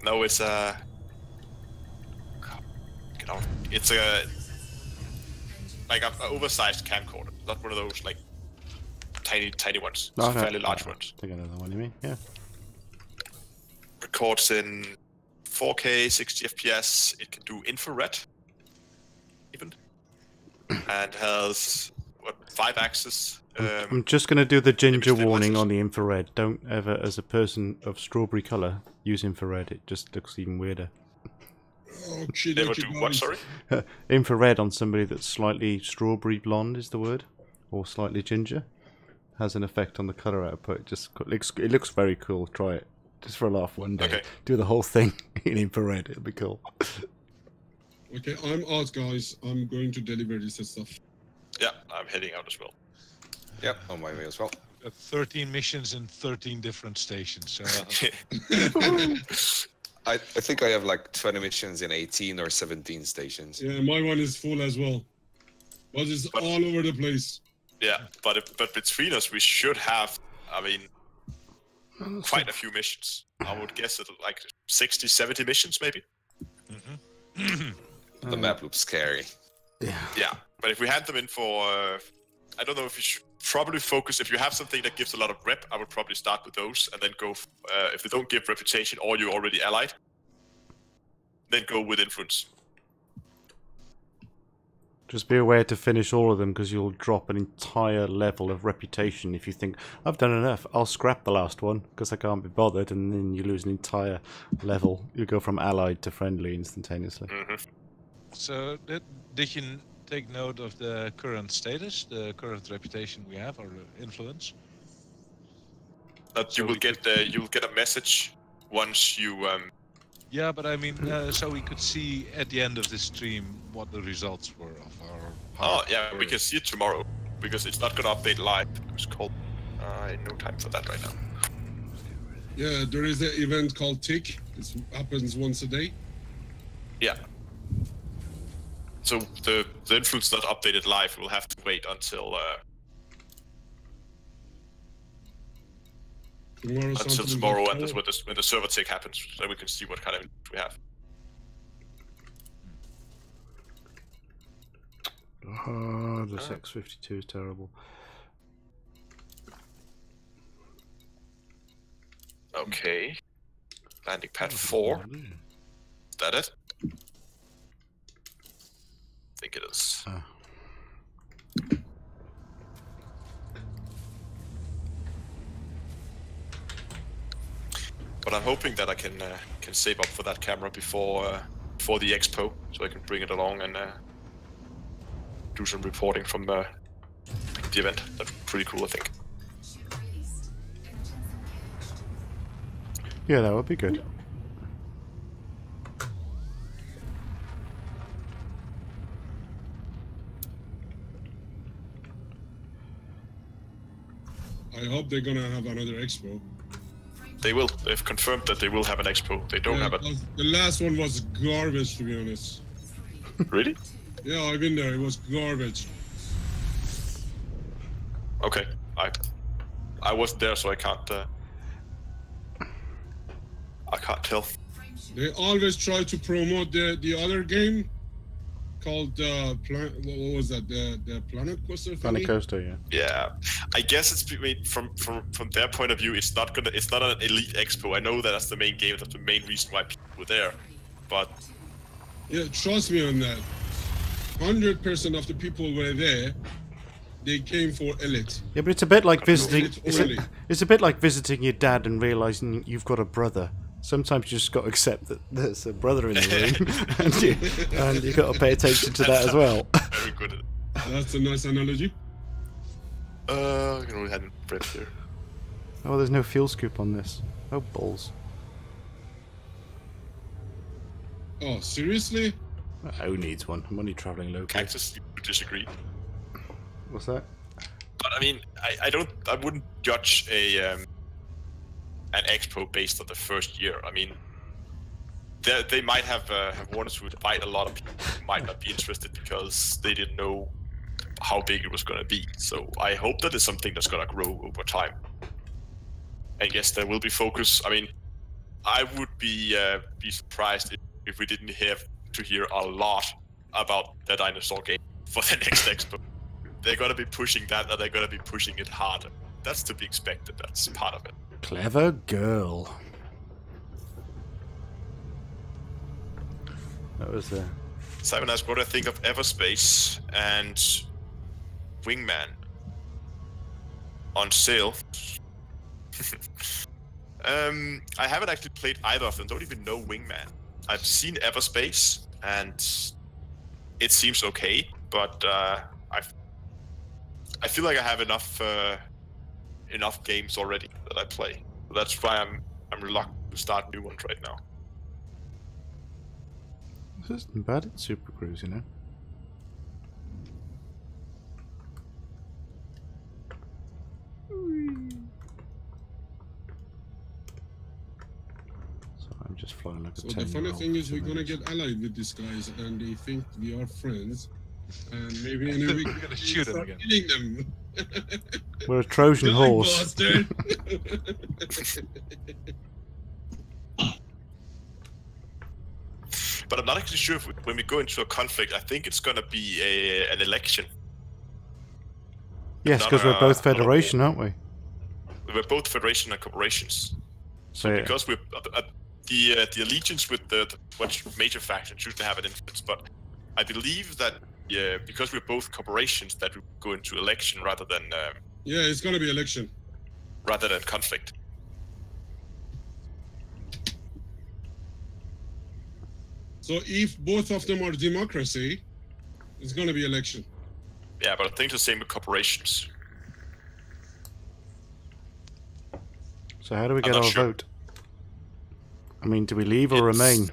No, it's a. Get out. It's a like an oversized camcorder, not one of those like tiny ones. It's fairly large ones. I think I know the one you mean. Yeah. Records in 4K, 60 FPS. It can do infrared, even, and has what 5-axis. I'm just going to do the ginger image warning stabilizers. on the infrared. Don't ever, as a person of strawberry colour, use infrared. It just looks even weirder. Oh, shit, Never you do guys. what? Sorry. Infrared on somebody that's slightly strawberry blonde is the word, or slightly ginger, has an effect on the colour output. It looks very cool. Try it just for a laugh one day. Okay. Do the whole thing in infrared. It'll be cool. Okay, I'm out, guys. I'm going to deliver this stuff. Yeah, I'm heading out as well. Yep, on my way as well. 13 missions in 13 different stations. I think I have like 20 missions in 18 or 17 stations. Yeah, my one is full as well. But it's all over the place. Yeah, but between us, we should have. I mean, quite a few missions. I would guess it like 60, 70 missions maybe. The map looks scary. Yeah, but if we had them in for, I don't know if you should probably focus. If you have something that gives a lot of rep, I would probably start with those, and then go. If they don't give reputation or you're already allied, then go with influence. Just be aware to finish all of them, because you'll drop an entire level of reputation if you think, I've done enough, I'll scrap the last one because I can't be bothered, and then you lose an entire level. You go from allied to friendly instantaneously. So did you take note of the current status, the current reputation we have, or influence? That you will get you'll get a message once you. Yeah, but I mean, so we could see at the end of this stream what the results were of our. Oh yeah, we can see it tomorrow because it's not gonna update live. It's called. No time for that right now. Yeah, there is an event called Tick. It happens once a day. Yeah. So the influence not updated live. We'll have to wait until tomorrow and when the server tick happens, so we can see what kind of influence we have. Oh, this X52 is terrible. Okay. Landing pad 4. Is that it? I think it is. But I'm hoping that I can save up for that camera before the expo, so I can bring it along and do some reporting from the event. That's pretty cool, I think. Yeah, that would be good. I hope they're gonna have another expo. They will. They've confirmed that they will have an expo. They don't have a. The last one was garbage, to be honest. Really? Yeah, I've been there. It was garbage. Okay. I wasn't there, so I can't tell. They always try to promote the other game called what was that? The Planet Coaster. Planet Coaster, yeah. Yeah, I guess it's from their point of view, it's not an elite expo. I know that that's the main game. That's the main reason why people were there, but yeah, trust me on that. 100% of the people were there. They came for elite. Yeah, but it's a bit like visiting. Only. It's a bit like visiting your dad and realizing you've got a brother. Sometimes you just got to accept that there's a brother in the room, and you got to pay attention to that as well. Very good. That's a nice analogy. I can only have it bread here. Oh, there's no fuel scoop on this. Oh, balls. Oh, seriously? Who needs one? I'm only travelling locally. Cactus, you disagree. What's that? But I mean, I wouldn't judge an expo based on the first year. I mean, they might have wanted to invite a lot of people who might not be interested because they didn't know how big it was going to be. So I hope that is something that's going to grow over time. And yes, there will be focus. I mean, I would be surprised if we didn't have to hear a lot about the dinosaur game for the next expo. They're going to be pushing that, and they're going to be pushing it harder. That's to be expected. That's part of it. Clever girl. That was Simon asked what I think of Everspace and Wingman on sale. I haven't actually played either of them. Don't even know Wingman. I've seen Everspace and it seems okay, but I feel like I have enough games already that I play. So that's why I'm reluctant to start new ones right now. This isn't bad at Super Cruise, you know. So I'm just flying like a 10-year-old. So the funny thing is, we're gonna get allied with these guys, and they think we are friends, and maybe in a week We're gonna shoot them again. killing them. We're a Trojan horse. Bastard. But I'm not actually sure if when we go into a conflict, I think it's gonna be an election. Yes, because we're both Federation, aren't we? We're both Federation and corporations. So yeah. Because we're the allegiance with the major factions usually have an influence, but I believe that because we're both corporations, that we go into election rather than Yeah, it's gonna be election. rather than conflict. So if both of them are democracy, it's gonna be election. Yeah, but I think it's the same with corporations. So how do we get not our sure. vote? I mean, do we leave or remain?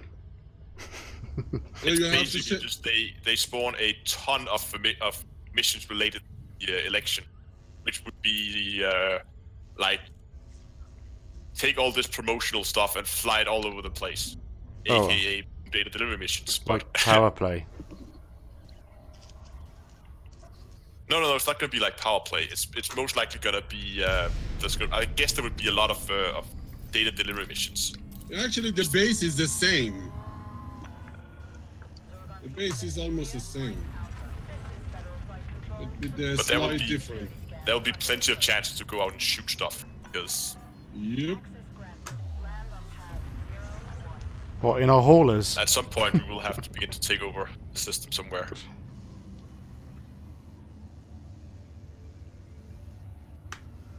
Well, It's you have to basically say, just they spawn a ton of missions related to the election, which would be like take all this promotional stuff and fly it all over the place, Oh. aka data delivery missions. Like But power play. no, it's not gonna be like power play. It's most likely gonna be I guess there would be a lot of data delivery missions. actually the base is the same. The base is almost the same. But with the But there will slight be- difference. There will be plenty of chances to go out and shoot stuff because Yep. What, in our haulers? at some point we will have to begin to take over the system somewhere.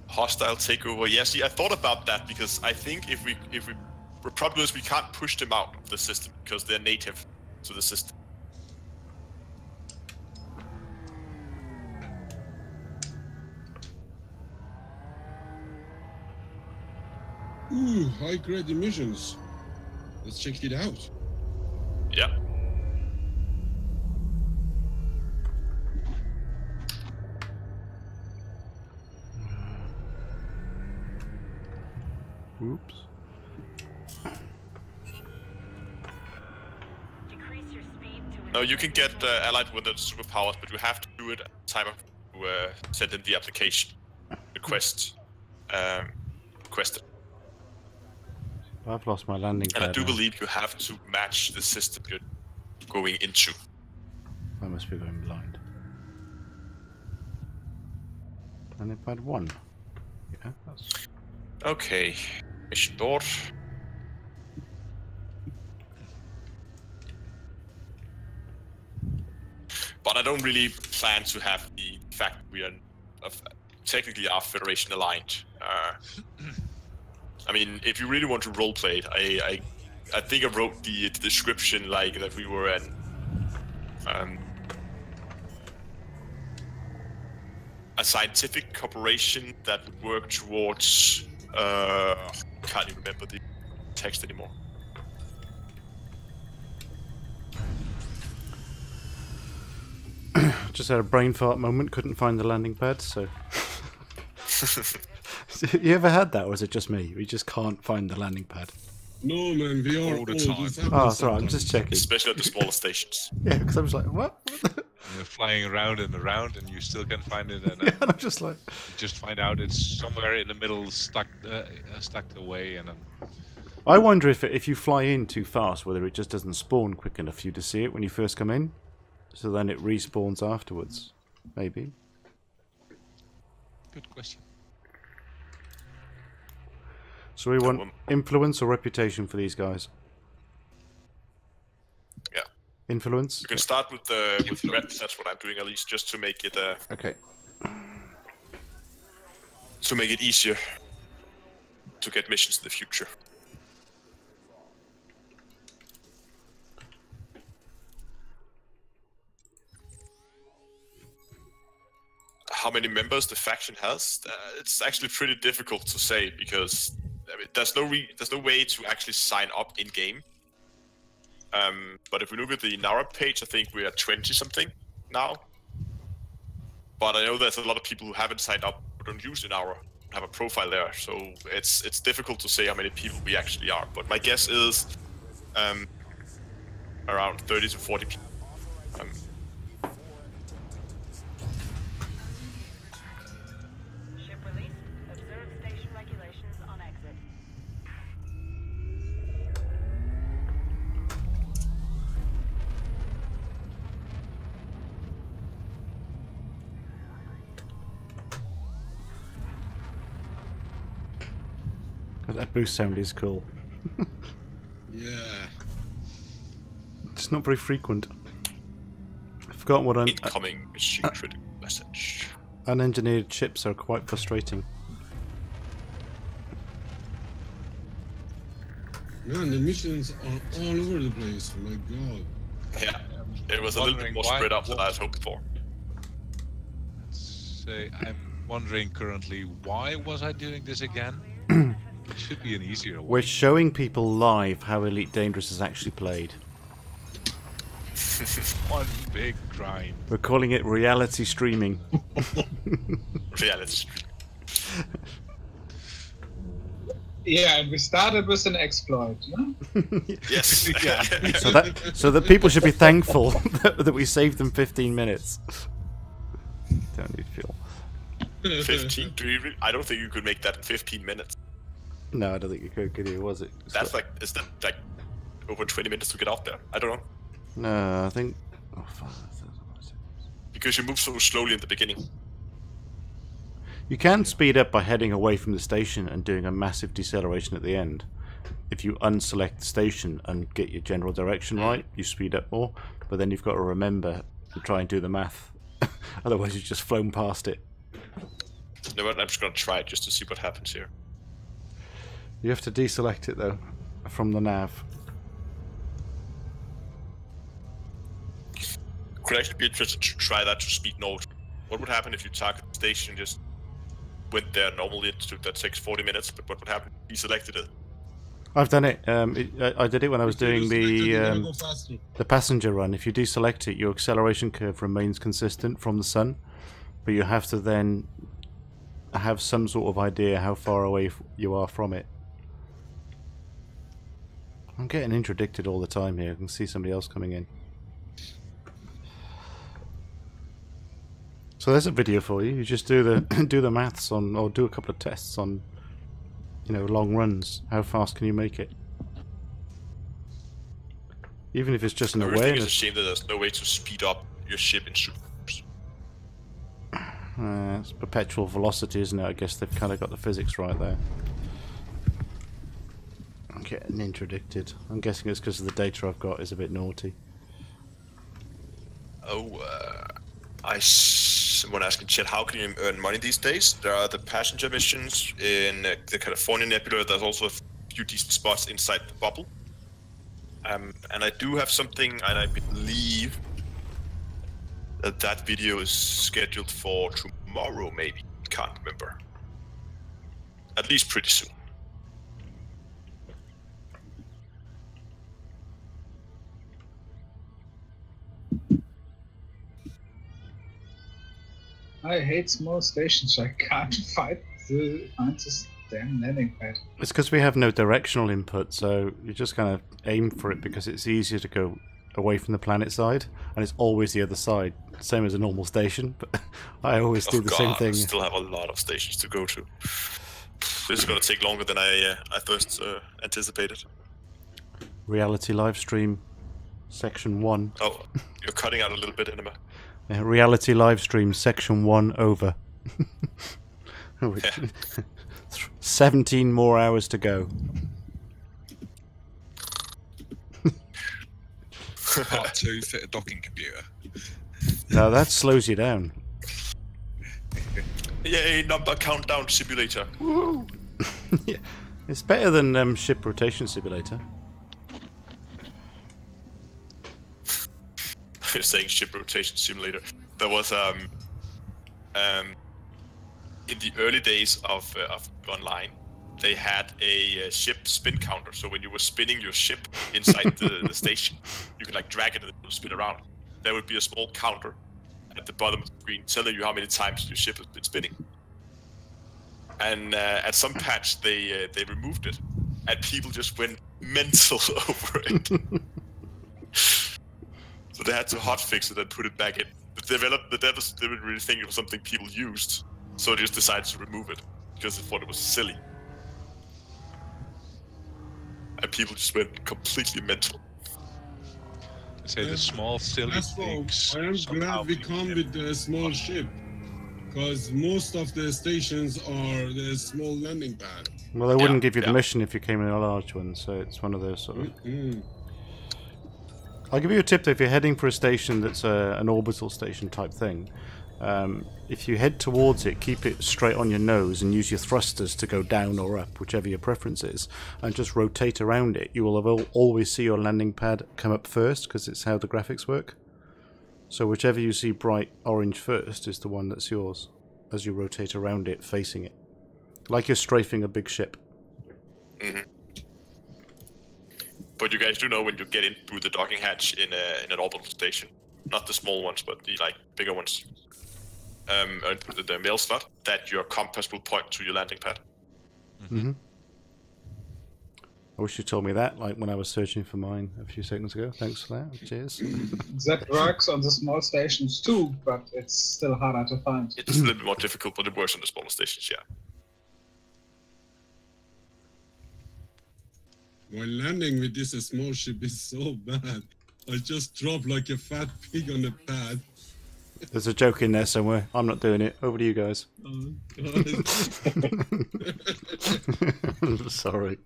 Hostile takeover. Yeah, see, I thought about that because I think if we the problem is we can't push them out of the system because they're native to the system. Ooh, high-grade emissions. Let's check it out. Yeah. Oops. No, you can get allied with the superpowers, but you have to do it at the time of send in the application request. Requested. I've lost my landing pad. And I do now. believe you have to match the system you're going into. I must be going blind. Landing pad 1. Yeah, that's... Okay, mission board. But I don't really plan to have the fact we are technically are Federation aligned. I mean, if you really want to roleplay it, I think I wrote the description like that we were a scientific corporation that would work towards can't even remember the text anymore. Just had a brain fart moment, couldn't find the landing pad, so... You ever had that, or is it just me? We just can't find the landing pad. No, man, we are All the all time. this Oh, happens sorry, I'm sometimes. just checking. Especially at the smaller stations. Yeah, because I was like, what? You're flying around and around, and you still can't find it, and Yeah, and I'm just like... you just find out it's somewhere in the middle, stuck away, and then I wonder if you fly in too fast, whether it just doesn't spawn quick enough for you to see it when you first come in, so then it respawns afterwards. Maybe. good question. So we want influence or reputation for these guys? Yeah. Influence? You can start with red. That's what I'm doing, at least, just to make it Okay. easier to get missions in the future. How many members the faction has? It's actually pretty difficult to say because I mean, there's no way to actually sign up in game. But if we look at the INARA page, I think we're at 20 something now. But I know there's a lot of people who haven't signed up, who don't use INARA, have a profile there. So it's difficult to say how many people we actually are. But my guess is around 30 to 40 people. Ship release. Observe station regulations on exit. That boost sound is cool. Yeah. It's not very frequent. I've forgotten what Incoming machine critical message. unengineered chips are quite frustrating. Man, the missions are all over the place. My God. Yeah, it was a little bit more spread out than I was hoping for. Say, I'm wondering currently, why was I doing this again? It should be an easier way. We're showing people live how Elite Dangerous is actually played. One big grind. We're calling it reality streaming. Reality. Yeah, and we started with an exploit. Yeah? Yes. Yeah. So that people should be thankful that we saved them 15 minutes. Don't you feel? 15? I don't think you could make that in 15 minutes. No, I don't think you could you? Was it? That's like, is that like over 20 minutes to get out there? I don't know. No, I think... Oh, fuck. Because you move so slowly in the beginning. You can speed up by heading away from the station and doing a massive deceleration at the end. If you unselect the station and get your general direction right, you speed up more. But then you've got to remember to try and do the math. Otherwise you've just flown past it. No, but I'm just going to try it just to see what happens here. You have to deselect it though, from the nav. Could actually be interested to try that to speed north. What would happen if you target the station and just went there normally? That takes 40 minutes, but what would happen if you selected it? I've done it. I did it when I was doing Go faster. the passenger run. If you deselect it, your acceleration curve remains consistent from the sun, but you have to then have some sort of idea how far away you are from it. I'm getting interdicted all the time here. I can see somebody else coming in. So there's a video for you. You just do the do the maths on, or do a couple of tests on, you know, long runs. How fast can you make it? Even if it's just an Everything awareness. is a shame that there's no way to speed up your ship in super. It's perpetual velocity, isn't it? I guess they've kind of got the physics right there. I'm getting interdicted. I'm guessing it's because of the data I've got is a bit naughty. Oh, someone asking chat, how can you earn money these days? There are the passenger missions in the California Nebula. There's also a few decent spots inside the bubble. And I do have something, and I believe that video is scheduled for tomorrow, maybe. Can't remember. At least pretty soon. I hate small stations. I can't find this damn landing pad. It's because we have no directional input, so you just kind of aim for it because it's easier to go away from the planet side, and it's always the other side, same as a normal station. But I always do the same thing. I still have a lot of stations to go to. This is going to take longer than I first anticipated. Reality live stream, section 1. Oh, you're cutting out a little bit, Enema. Yeah, reality live stream, section 1 over. 17 more hours to go. Part 2, fit a docking computer. Now that slows you down. Yay, number countdown simulator. Woo! Yeah, it's better than ship rotation simulator. You're saying ship rotation simulator. There was in the early days of online, they had a ship spin counter. So when you were spinning your ship inside the station, you could like drag it and it would spin around. There would be a small counter at the bottom of the screen telling you how many times your ship has been spinning. And at some patch, they removed it, and people just went mental over it. So they had to hotfix it and put it back in. The devs didn't really think it was something people used, so they just decided to remove it because they thought it was silly. And people just went completely mental. Say the small silly things. I am glad we come with the small ship, because most of the stations are the small landing pad. Well, they wouldn't give you the mission if you came in a large one, so it's one of those sort of... I'll give you a tip though, if you're heading for a station that's an orbital station type thing, if you head towards it, keep it straight on your nose and use your thrusters to go down or up, whichever your preference is, and just rotate around it. You will always see your landing pad come up first, because it's how the graphics work. So whichever you see bright orange first is the one that's yours, as you rotate around it, facing it. Like you're strafing a big ship. Mm-hmm. But you guys do know when you get in through the docking hatch in an orbital station, not the small ones, but the like bigger ones, the mail slot, that your compass will point to your landing pad. Mm-hmm. I wish you told me that, like when I was searching for mine a few seconds ago. Thanks for that. Cheers. That works on the small stations too, but it's still harder to find. It's a little bit more difficult, but it works on the smaller stations, yeah. While landing with this small ship is so bad. I just drop like a fat pig on the pad. There's a joke in there somewhere. I'm not doing it. Over to you guys. Sorry.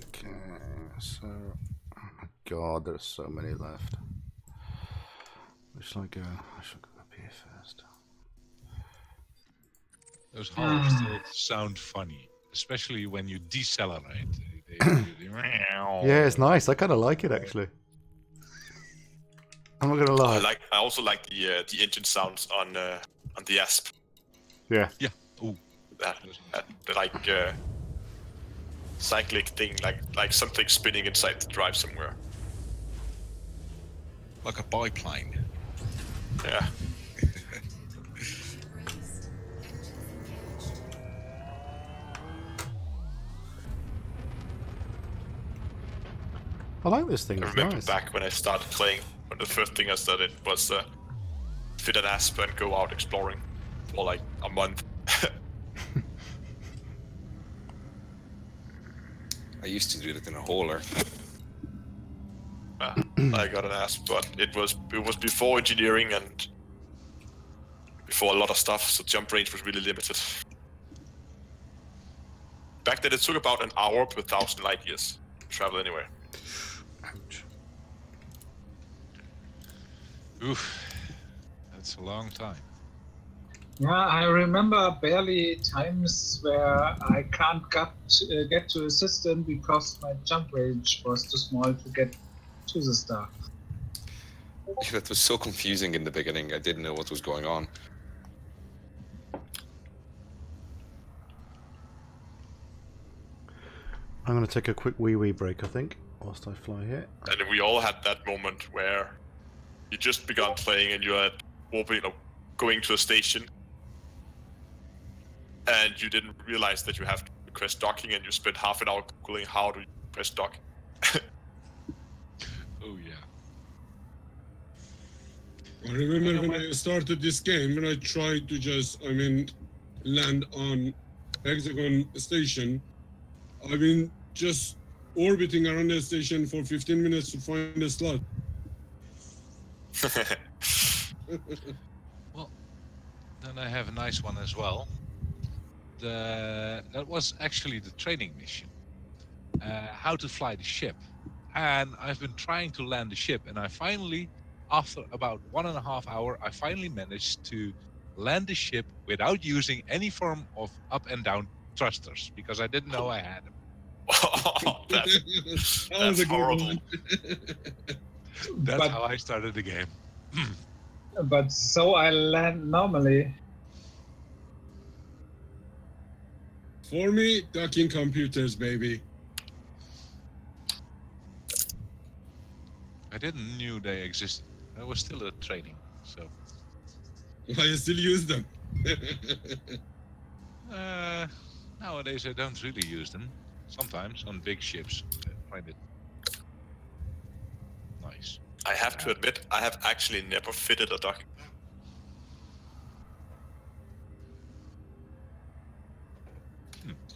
Okay, so... Oh my god, there's so many left. Where should I go? I should go up here first. Those harps sound funny, especially when you decelerate. Yeah, it's nice. I kind of like it actually. I'm not gonna lie. I also like the engine sounds on the ASP. Yeah. Yeah. Ooh. That like cyclic thing, like something spinning inside the drive somewhere. Like a biplane. Yeah. I like this thing. I It's remember nice. back when I started playing, when the first thing I started was fit an asp and go out exploring for like a month. I used to do that in a hauler. I got an asp, but it was before engineering and before a lot of stuff, so jump range was really limited. Back then it took about an hour per 1,000 light years to travel anywhere. Ouch. Oof. That's a long time. Yeah, I remember barely times where I can't get to a system because my jump range was too small to get to the star. That was so confusing in the beginning. I didn't know what was going on. I'm going to take a quick wee break, I think, whilst I fly here. And we all had that moment where you just begun playing and you're going to a station and you didn't realize that you have to request docking and you spent half an hour googling how to press dock. Oh yeah. I remember when I started this game, when I tried to just, land on Hexagon station, just orbiting around the station for 15 minutes to find a slot. Well, then I have a nice one as well. That was actually the training mission. How to fly the ship. And I've been trying to land the ship, and I finally, after about 1.5 hours, I finally managed to land the ship without using any form of up and down thrusters, because I didn't know I had them. Oh, that's That was a good horrible. one. That's But- how I started the game. But so I land normally. For me, docking computers, baby. I didn't knew they existed. I was still at training, so I still use them. nowadays I don't really use them. Sometimes on big ships, I find it nice. I have to admit, I have actually never fitted a docking.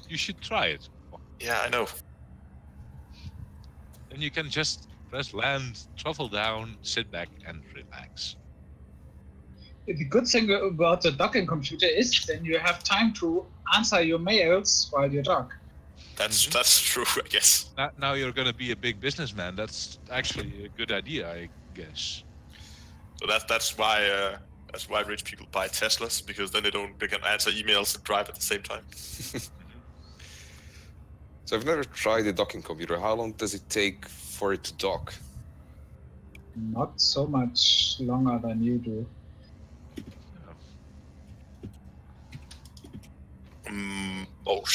You should try it. Yeah, I know. Then you can just press land, throttle down, sit back, and relax. The good thing about the docking computer is then you have time to answer your mails while you dock. That's true, I guess. Now you're gonna be a big businessman. That's actually a good idea, I guess. So that's why rich people buy Teslas, because then they can answer emails and drive at the same time. So I've never tried a docking computer. How long does it take for it to dock? Not so much longer than you do.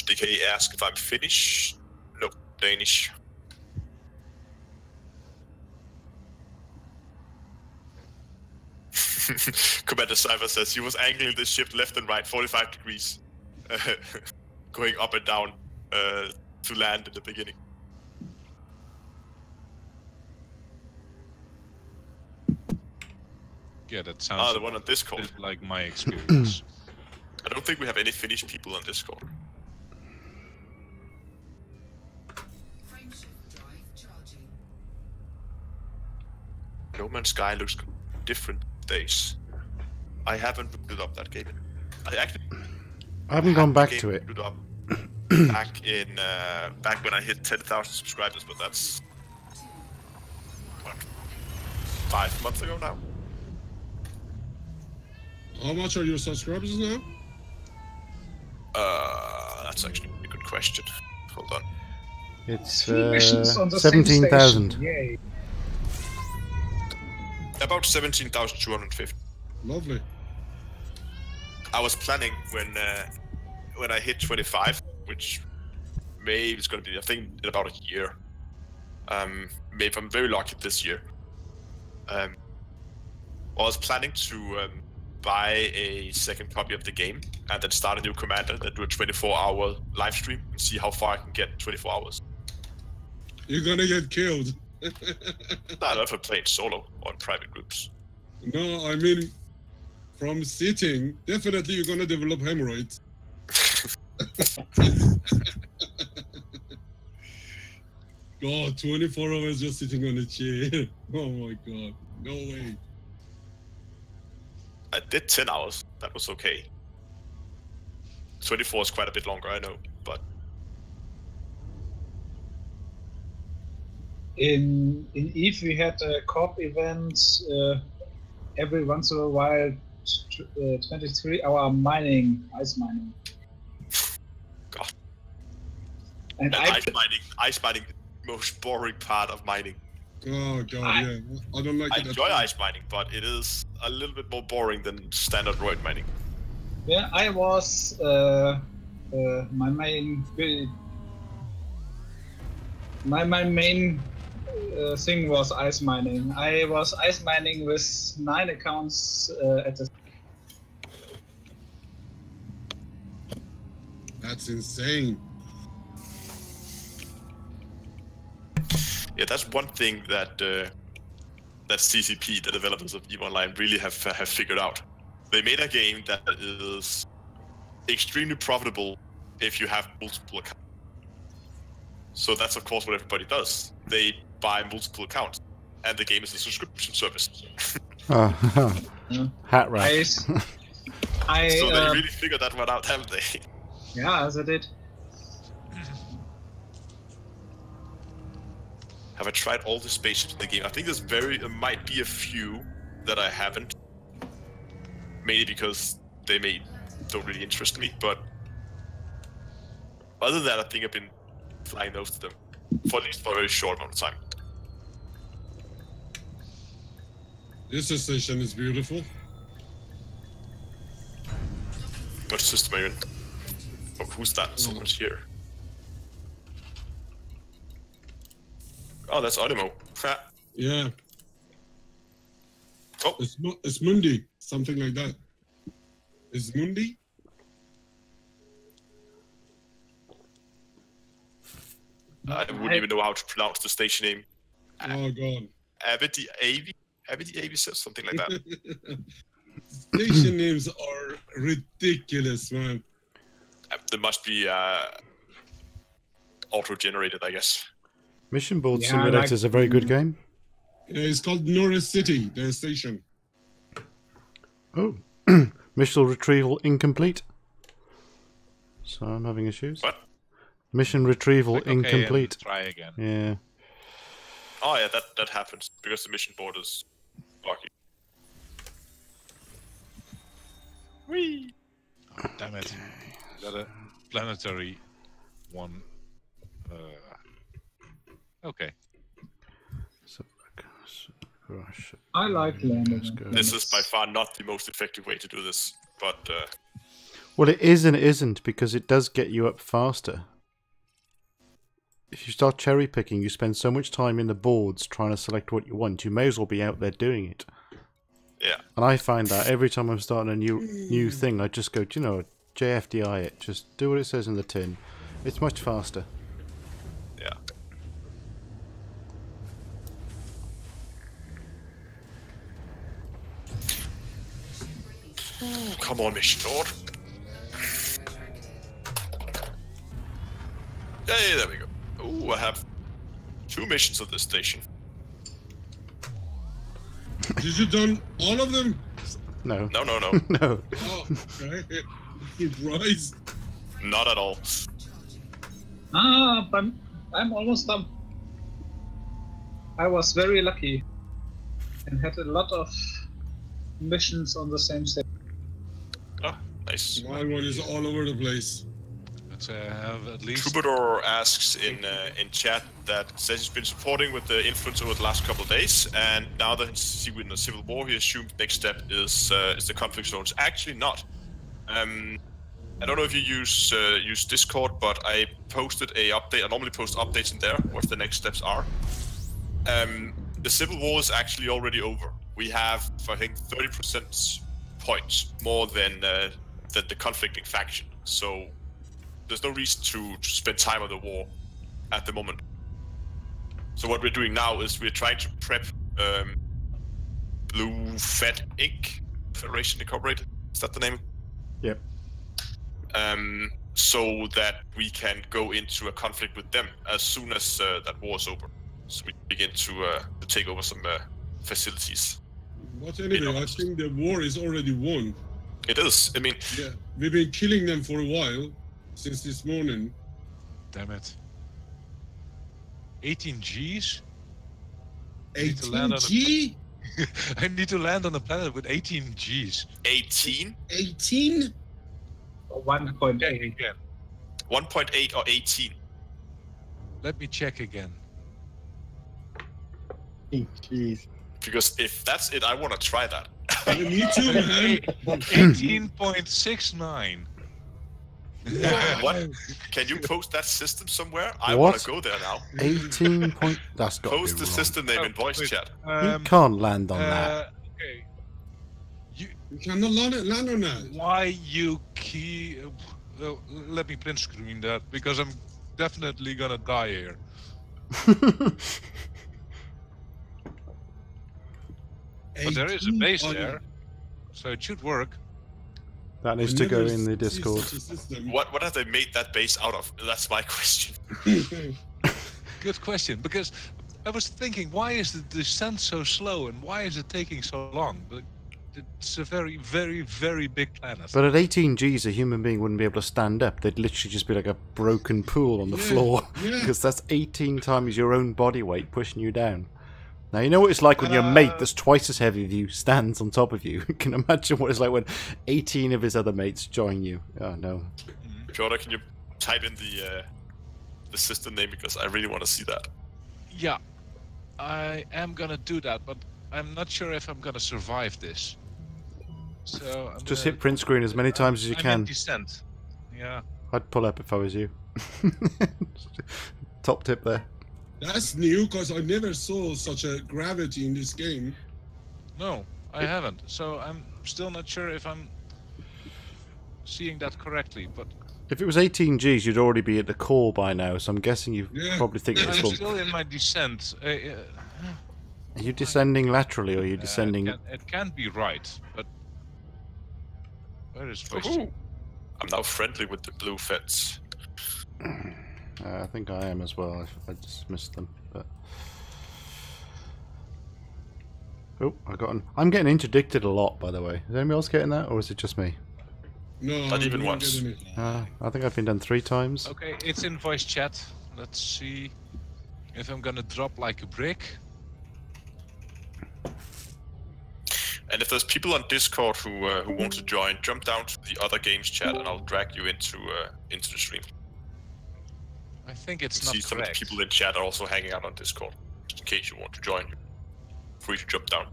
DK asked if I'm Finnish. No, Danish. Commander Cypher says he was angling the ship left and right 45 degrees, going up and down to land in the beginning. Yeah, that sounds The one on a Discord. bit like my experience. I don't think we have any Finnish people on Discord. Frameshift drive charging. No Man's Sky looks different days. I haven't booted up that game. I haven't gone back to it. Booted up back when I hit 10,000 subscribers, but that's what, 5 months ago now. How much are your subscribers now? That's actually a good question. Hold on. It's 3 missions on the same 17,000. station. Yay. About 17,250. Lovely. I was planning when I hit 25, which maybe it's going to be, I think, in about a year. Maybe if I'm very lucky this year. I was planning to buy a second copy of the game and then start a new commander, then do a 24-hour live stream and see how far I can get in 24 hours. You're gonna get killed. Not for playing solo or in private groups. No, I mean, from sitting, definitely you're gonna develop hemorrhoids. God, 24 hours just sitting on a chair. Oh my God, no way. I did 10 hours. That was okay. 24 is quite a bit longer, I know, but In EVE we had a corp event every once in a while, 23-hour mining, ice mining. God. And ice mining, the most boring part of mining. Oh God, yeah. I don't like I it. enjoy ice mining, but it is a little bit more boring than standard roid mining. Yeah, I was my main thing was ice mining. I was ice mining with 9 accounts at the. That's insane. Yeah, that's one thing that that CCP, the developers of EVE Online, really have figured out. They made a game that is extremely profitable if you have multiple accounts. So that's of course what everybody does. They buy multiple accounts, and the game is a subscription service. Hat rack. So they really figured that one out, haven't they? Yeah, as I did. Have I tried all the spaceships in the game? I think there might be a few that I haven't. Mainly because they don't really interest me, but other than that, I think I've been flying most of them, for at least for a very short amount of time. This station is beautiful. What system are you in? Oh, who's that? Someone's here. Oh, that's Odimo. Yeah. Oh. It's Mundi, something like that. Is Mundi? I wouldn't even know how to pronounce the station name. Oh God. EDDB says something like that. Station names are ridiculous, man. They must be auto-generated, I guess. Mission Board Simulator is a very good game. Yeah, it's called Norris City, the station. Oh, mission retrieval incomplete. So I'm having issues. What? Mission retrieval incomplete. Try again. Yeah. Oh yeah, that happens because the mission board is buggy. Whee! Oh, damn it! Is that a planetary one? Okay. I like landing. This is by far not the most effective way to do this, but well, it is and it isn't, because it does get you up faster. If you start cherry picking, you spend so much time in the boards trying to select what you want. You may as well be out there doing it. Yeah. And I find that every time I'm starting a new thing, I just go, do you know, JFDI it. Just do what it says in the tin. It's much faster. Yeah. Come on, mission lord. Hey, there we go. Ooh, I have 2 missions at this station. Did you done all of them? No. No. No. Oh, okay. Surprised. Not at all. But I'm almost done. I was very lucky and had a lot of missions on the same stage. Oh, nice. My one is all over the place. Let's have at least. Troubadour asks in chat that says he's been supporting with the influence over the last couple of days, and now that he's in the civil war, he assumes next step is the conflict zones. Actually, not. I don't know if you use Discord, but I posted a update. I normally post updates in there, what the next steps are. The civil war is actually already over. We have, I think, 30% points more than the conflicting faction. So there's no reason to spend time on the war at the moment. So what we're doing now is we're trying to prep Blue Fat Inc. Federation Incorporated. Is that the name? Yep. So that we can go into a conflict with them as soon as that war is over. So we begin to take over some facilities. But anyway, I think the war is already won. It is. I mean, Yeah, we've been killing them for a while, since this morning. Damn it. 18 Gs? I need to land on 18G? I need to land on a planet with 18 Gs. 18, 18? 1.8. Again. 1.8 or 18. Let me check again. Jeez. Because if that's it, I want to try that. Me too, man. 18.69. What? Can you post that system somewhere? I want to go there now. 18 point. That's got to be Post the wrong. system name in Oh, voice wait. chat. You can't land on that. Okay. You cannot land on that. Why you key? Let me print screen that because I'm definitely gonna die here. But there is a base 18 there, so it should work. That needs to go in the Discord. What have they made that base out of? That's my question. Good question, because I was thinking, why is the descent so slow and why is it taking so long? But it's a very, very, very big planet. But at 18 Gs, a human being wouldn't be able to stand up. They'd literally just be like a broken pool on the floor. yeah. Because that's 18 times your own body weight pushing you down. Now, you know what it's like when your mate that's twice as heavy as you stands on top of you. You can imagine what it's like when 18 of his other mates join you. Oh, no. Jordan, can you type in the system name, because I really want to see that. Yeah, I am gonna do that, but I'm not sure if I'm gonna survive this. So I'm Just gonna- hit print screen as many times as you I'm can. in descent. Yeah. I'd pull up if I was you. Top tip there. That's new, because I never saw such a gravity in this game. No, I haven't. So I'm still not sure if I'm seeing that correctly, but If it was 18 Gs, you'd already be at the core by now, so I'm guessing you probably think I'm this will... still in my descent. Are you descending laterally, or are you descending... It can't be right, but where is voice? Ooh. I'm now friendly with the blue feds. I think I am as well. I just missed them. But... Oh, I got an... I'm getting interdicted a lot, by the way. Is anybody else getting that, or is it just me? No, Not I even didn't once. get any. I think I've been done 3 times. Okay, it's in voice chat. Let's see if I'm gonna drop like a brick. And if there's people on Discord who want to join, jump down to the other games chat, and I'll drag you into the stream. I think it's You not see some of the correct. people in chat are also hanging out on Discord, just in case you want to join. Free to jump down.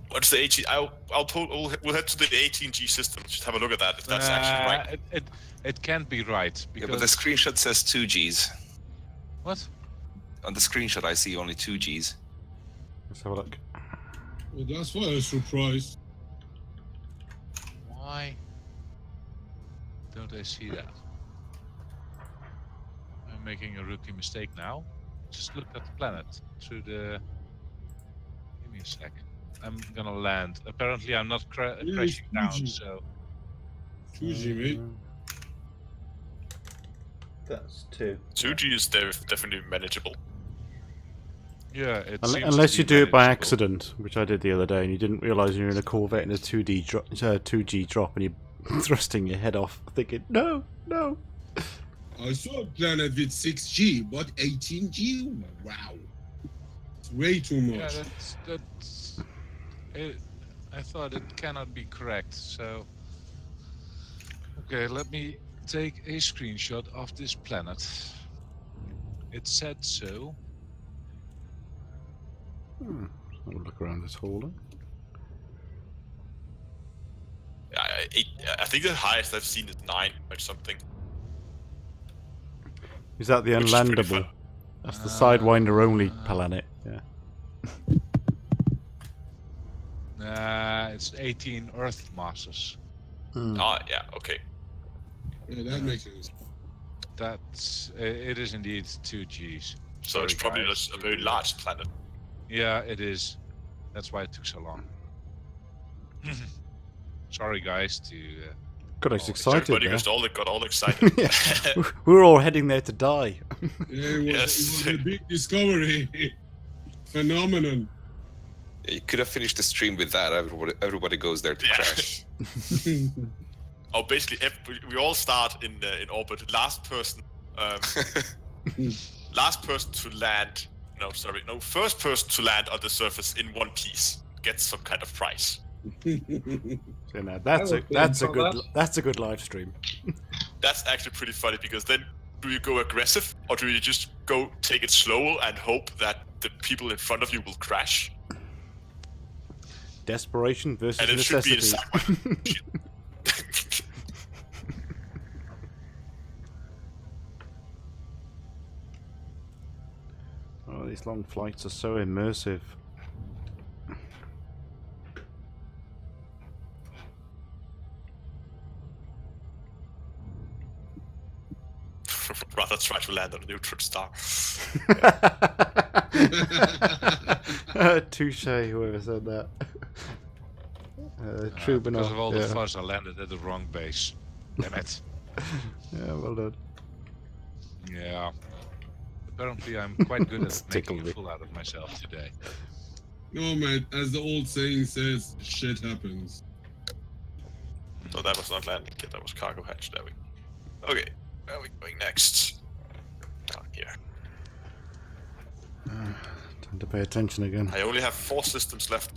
What's the 18? We'll head to the 18G system. Just have a look at that if that's actually right. It can't be right Yeah, because but the screenshot says 2 Gs. what? On the screenshot, I see only 2 Gs. Let's have a look. Well, that's why I was surprised. Why don't I see that? I'm making a rookie mistake now. Just look at the planet through the. Give me a sec. I'm gonna land. Apparently, I'm not Yeah, crashing down. Fuji. So 2G, mate. That's 2. 2G is definitely manageable. yeah, it seems Unless to you be do it by manageable. accident, which I did the other day, and you didn't realise you're in a Corvette in a 2G drop, and you're thrusting your head off, thinking, no, no. I saw a planet with 6G, but 18G? Wow. It's way too much. Yeah, that's. I thought it cannot be correct. So. Okay, let me take a screenshot of this planet. It said so. Have a look around this hall. I think the highest I've seen is 9 or something. Is that the Which is pretty unlandable? fun. That's the Sidewinder only planet. Yeah. It's 18 Earth masses. Ah, yeah, okay. Yeah, that makes sense. That's it is indeed 2 Gs. So it's Sorry, probably guys. a very large planet. Yeah, it is. That's why it took so long. Sorry, guys. Got us Oh, excited Everybody there. got all excited. Yeah. We were all heading there to die. Yeah, it Yes. was a big discovery. Phenomenon. Yeah, you could have finished the stream with that. Everybody goes there to Yeah. crash. Oh, basically, we all start in orbit. Last person to land. No, sorry, no. First person to land on the surface in one piece gets some kind of prize. So now that's a good live stream. That's actually pretty funny because then do you go aggressive or do you just go take it slow and hope that the people in front of you will crash? Desperation versus And it should be necessity. Oh, these long flights are so immersive. Rather try to land on a neutron star. Touche, whoever said that. True, but because not. of all Yeah. the fuss, I landed at the wrong base. Damn it. Yeah, well done. Yeah. Apparently, I'm quite good at making Tickled a me. fool out of myself today. No, man, as the old saying says, shit happens. So that was not landing kit, that was cargo hatch. There we go. Okay, where are we going next? Down here. Time to pay attention again. I only have 4 systems left.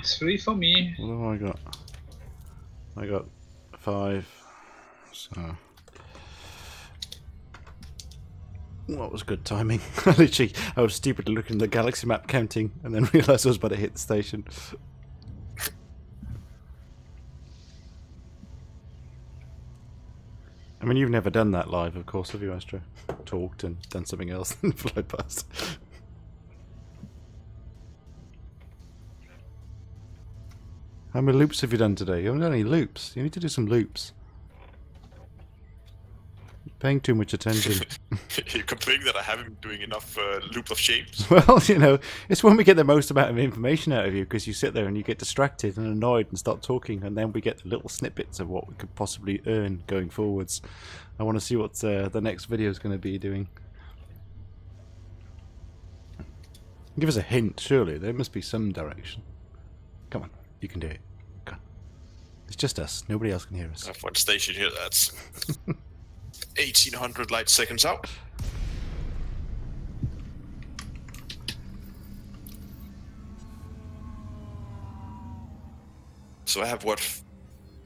3 for me. What have I got? I got 5. So. What was good timing? Literally, I was stupidly looking at the galaxy map counting and then realised I was about to hit the station. I mean, you've never done that live, of course, have you, Astro? Talked and done something else and flew past. How many loops have you done today? You haven't done any loops. You need to do some loops. You're paying too much attention. You complain that I haven't been doing enough loop of shapes. Well, you know, it's when we get the most amount of information out of you because you sit there and you get distracted and annoyed and start talking, and then we get the little snippets of what we could possibly earn going forwards. I want to see what the next video is going to be doing. Give us a hint, surely. There must be some direction. Come on, you can do it. Come on. It's just us. Nobody else can hear us. I have one station here that's 1800 light seconds out. So I have what?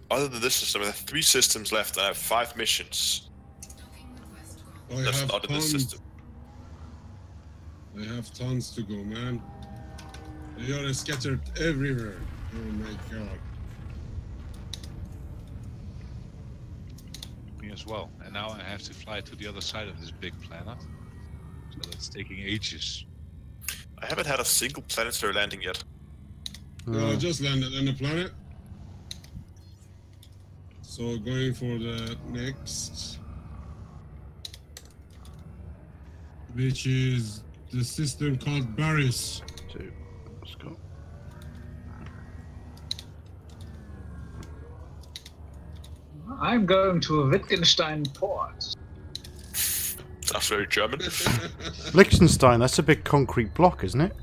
Other than this system, I have 3 systems left and I have 5 missions. I That's have not in this tons. system. I have tons to go, man. They are scattered everywhere. Oh my god. Me as well. And now I have to fly to the other side of this big planet. So that's taking ages. I haven't had a single planetary landing yet. No, I just landed on the planet. So going for the next, which is the system called Barris. 2. Let's go. I'm going to Wittgenstein port. That's very German. Liechtenstein, that's a big concrete block, isn't it?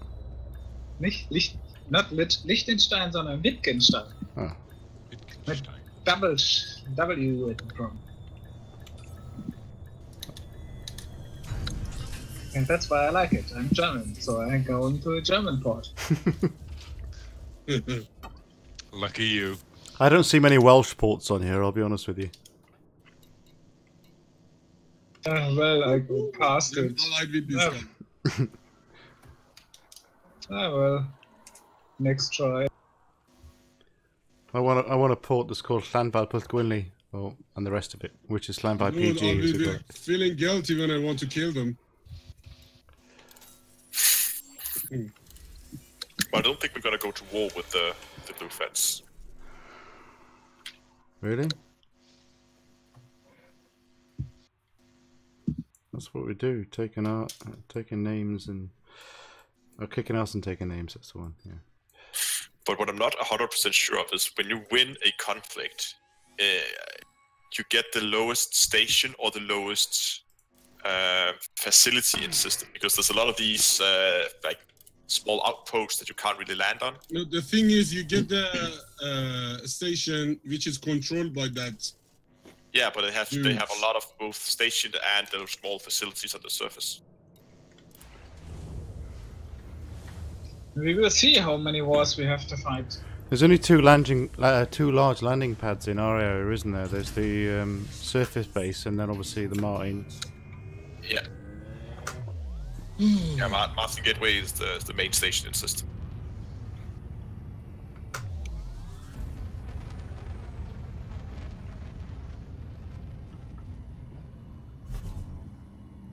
Not Liechtenstein, sondern Wittgenstein. Oh. Wittgenstein. W at the front. And that's why I like it. I'm German, so I'm going to a German port. Lucky you. I don't see many Welsh ports on here, I'll be honest with you. Well, I go past I it. like with this guy. Well, next try. I want a port that's called Llanfair Pwllgwynnu, and the rest of it, which is Llanfair Dude, PG. I'll as we be call it. feeling guilty when I want to kill them. But I don't think we're gonna go to war with the blue fence. Really? That's what we do. Taking names and kicking ass and taking names. That's the one. Yeah. But what I'm not 100% sure of is when you win a conflict, you get the lowest station or the lowest facility in system, because there's a lot of these like small outposts that you can't really land on. No, the thing is, you get the station which is controlled by that. Yeah, but they have a lot of both station and those small facilities on the surface. We will see how many wars we have to fight. There's only two large landing pads in our area, isn't there? There's the surface base, and then obviously the Martin. Yeah. Yeah, Martin Gateway is the main station in system.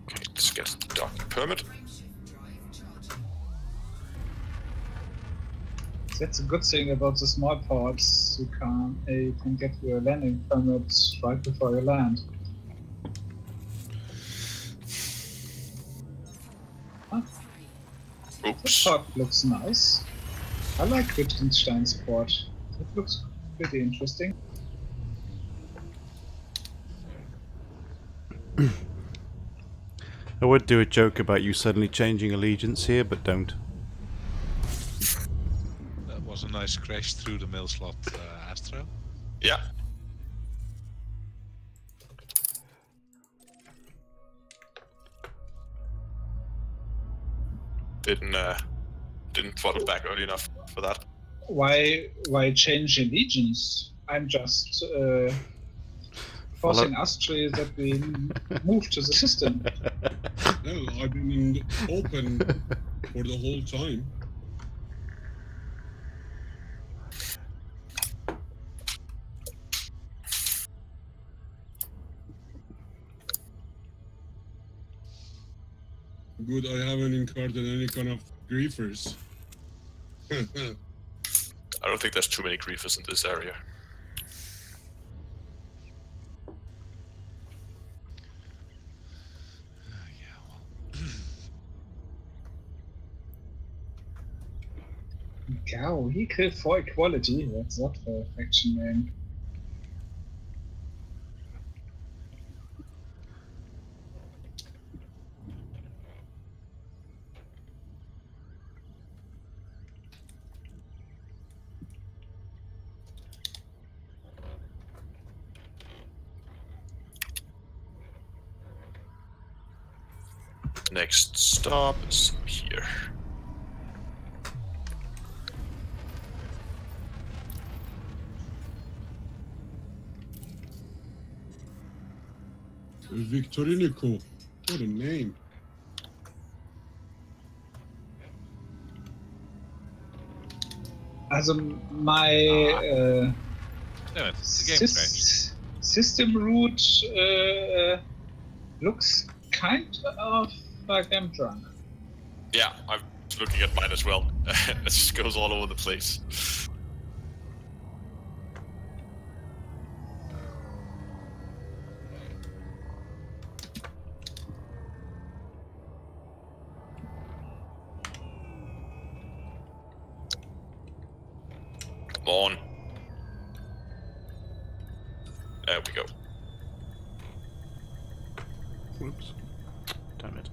Okay, let's get the docking permit. That's a good thing about the small ports. You can get your landing permit right before you land. Ah, the Oops. port looks nice. I like Wittgenstein's port. It looks pretty interesting. I would do a joke about you suddenly changing allegiance here, but don't. That was a nice crash through the mail slot, Astro. Yeah. Didn't throttle back early enough for that. Why change allegiance? I'm just forcing Astro that we move to the system. No, I've been open for the whole time. Good, I haven't encountered any kind of griefers. I don't think there's too many griefers in this area. Cow, he killed for equality. What's that for a faction name? Next stop is here. Victorinico. What a name. Also my Damn it, the game crashed. system route looks kind of like I'm drunk. Yeah, I'm looking at mine as well. It just goes all over the place. Come on. There we go. Oops. Damn it.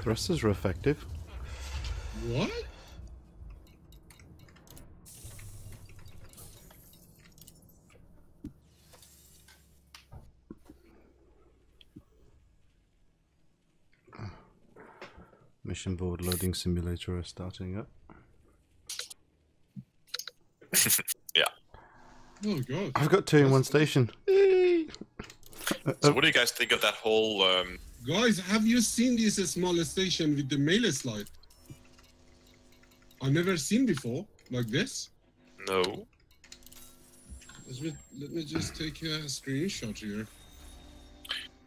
Thrusters are effective. What? Mission board loading simulator is starting up. Yeah. Oh god. I've got two in one station. So what do you guys think of that whole... Guys, have you seen this small station with the mail slide? I've never seen before like this. No. Let me just take a screenshot here.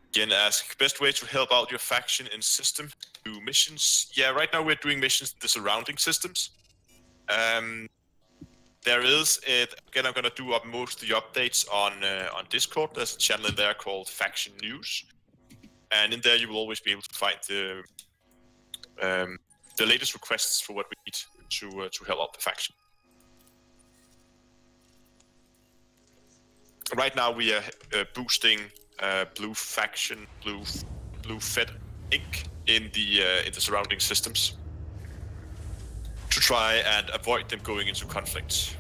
Again, ask best way to help out your faction in system. Do missions. Yeah, right now we're doing missions in the surrounding systems. there is again. I'm gonna do up most of the updates on Discord. There's a channel in there called Faction News, and in there you will always be able to find the latest requests for what we need to help out the faction. Right now we are boosting Blue Faction, Blue Fed Inc. in the surrounding systems to try and avoid them going into conflict.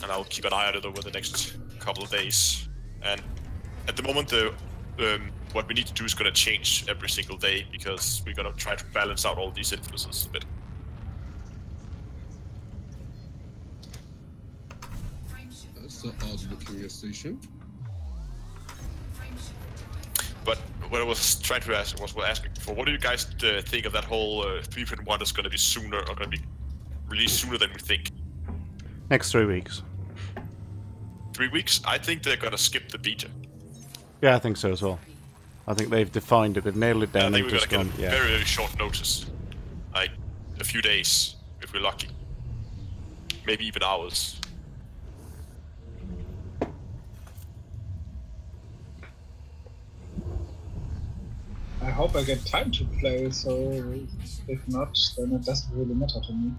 And I'll keep an eye on it over the next couple of days. And at the moment, what we need to do is going to change every single day because we're going to try to balance out all these influences a bit. That's the odd-looking station. But what I was trying to ask was asking for, what do you guys think of that whole 3.1 is going to be sooner or going to be released sooner than we think? Next 3 weeks. 3 weeks? I think they're going to skip the beta. Yeah, I think so as well. I think they've defined it, they've nailed it down. I think we're going to gone, get a very, very short notice. Like a few days, if we're lucky. Maybe even hours. I hope I get time to play, so if not, then it doesn't really matter to me.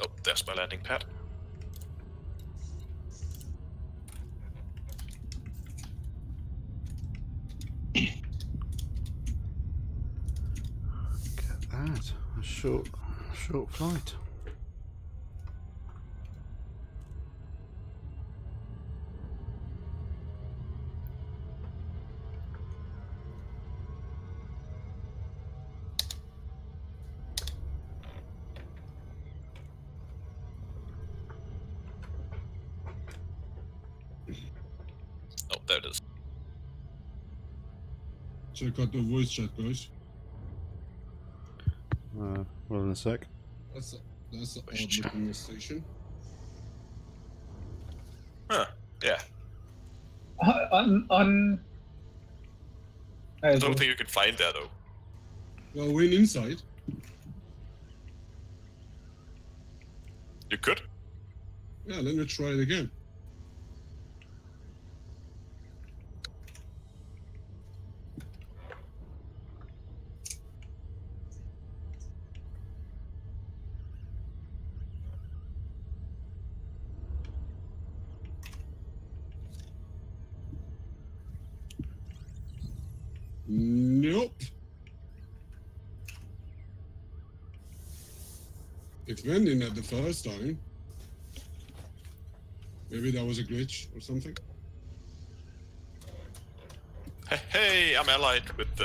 Oh, there's my landing pad. Get that. A short flight. Oh, there it is. Check out the voice chat, guys. Hold on a sec. That's the odd-looking station. Huh, yeah. On... I don't think you can find there, though. Well, we're inside. You could? Yeah, let me try it again. Nope. It went in at the first time. Maybe that was a glitch or something. Hey, I'm allied with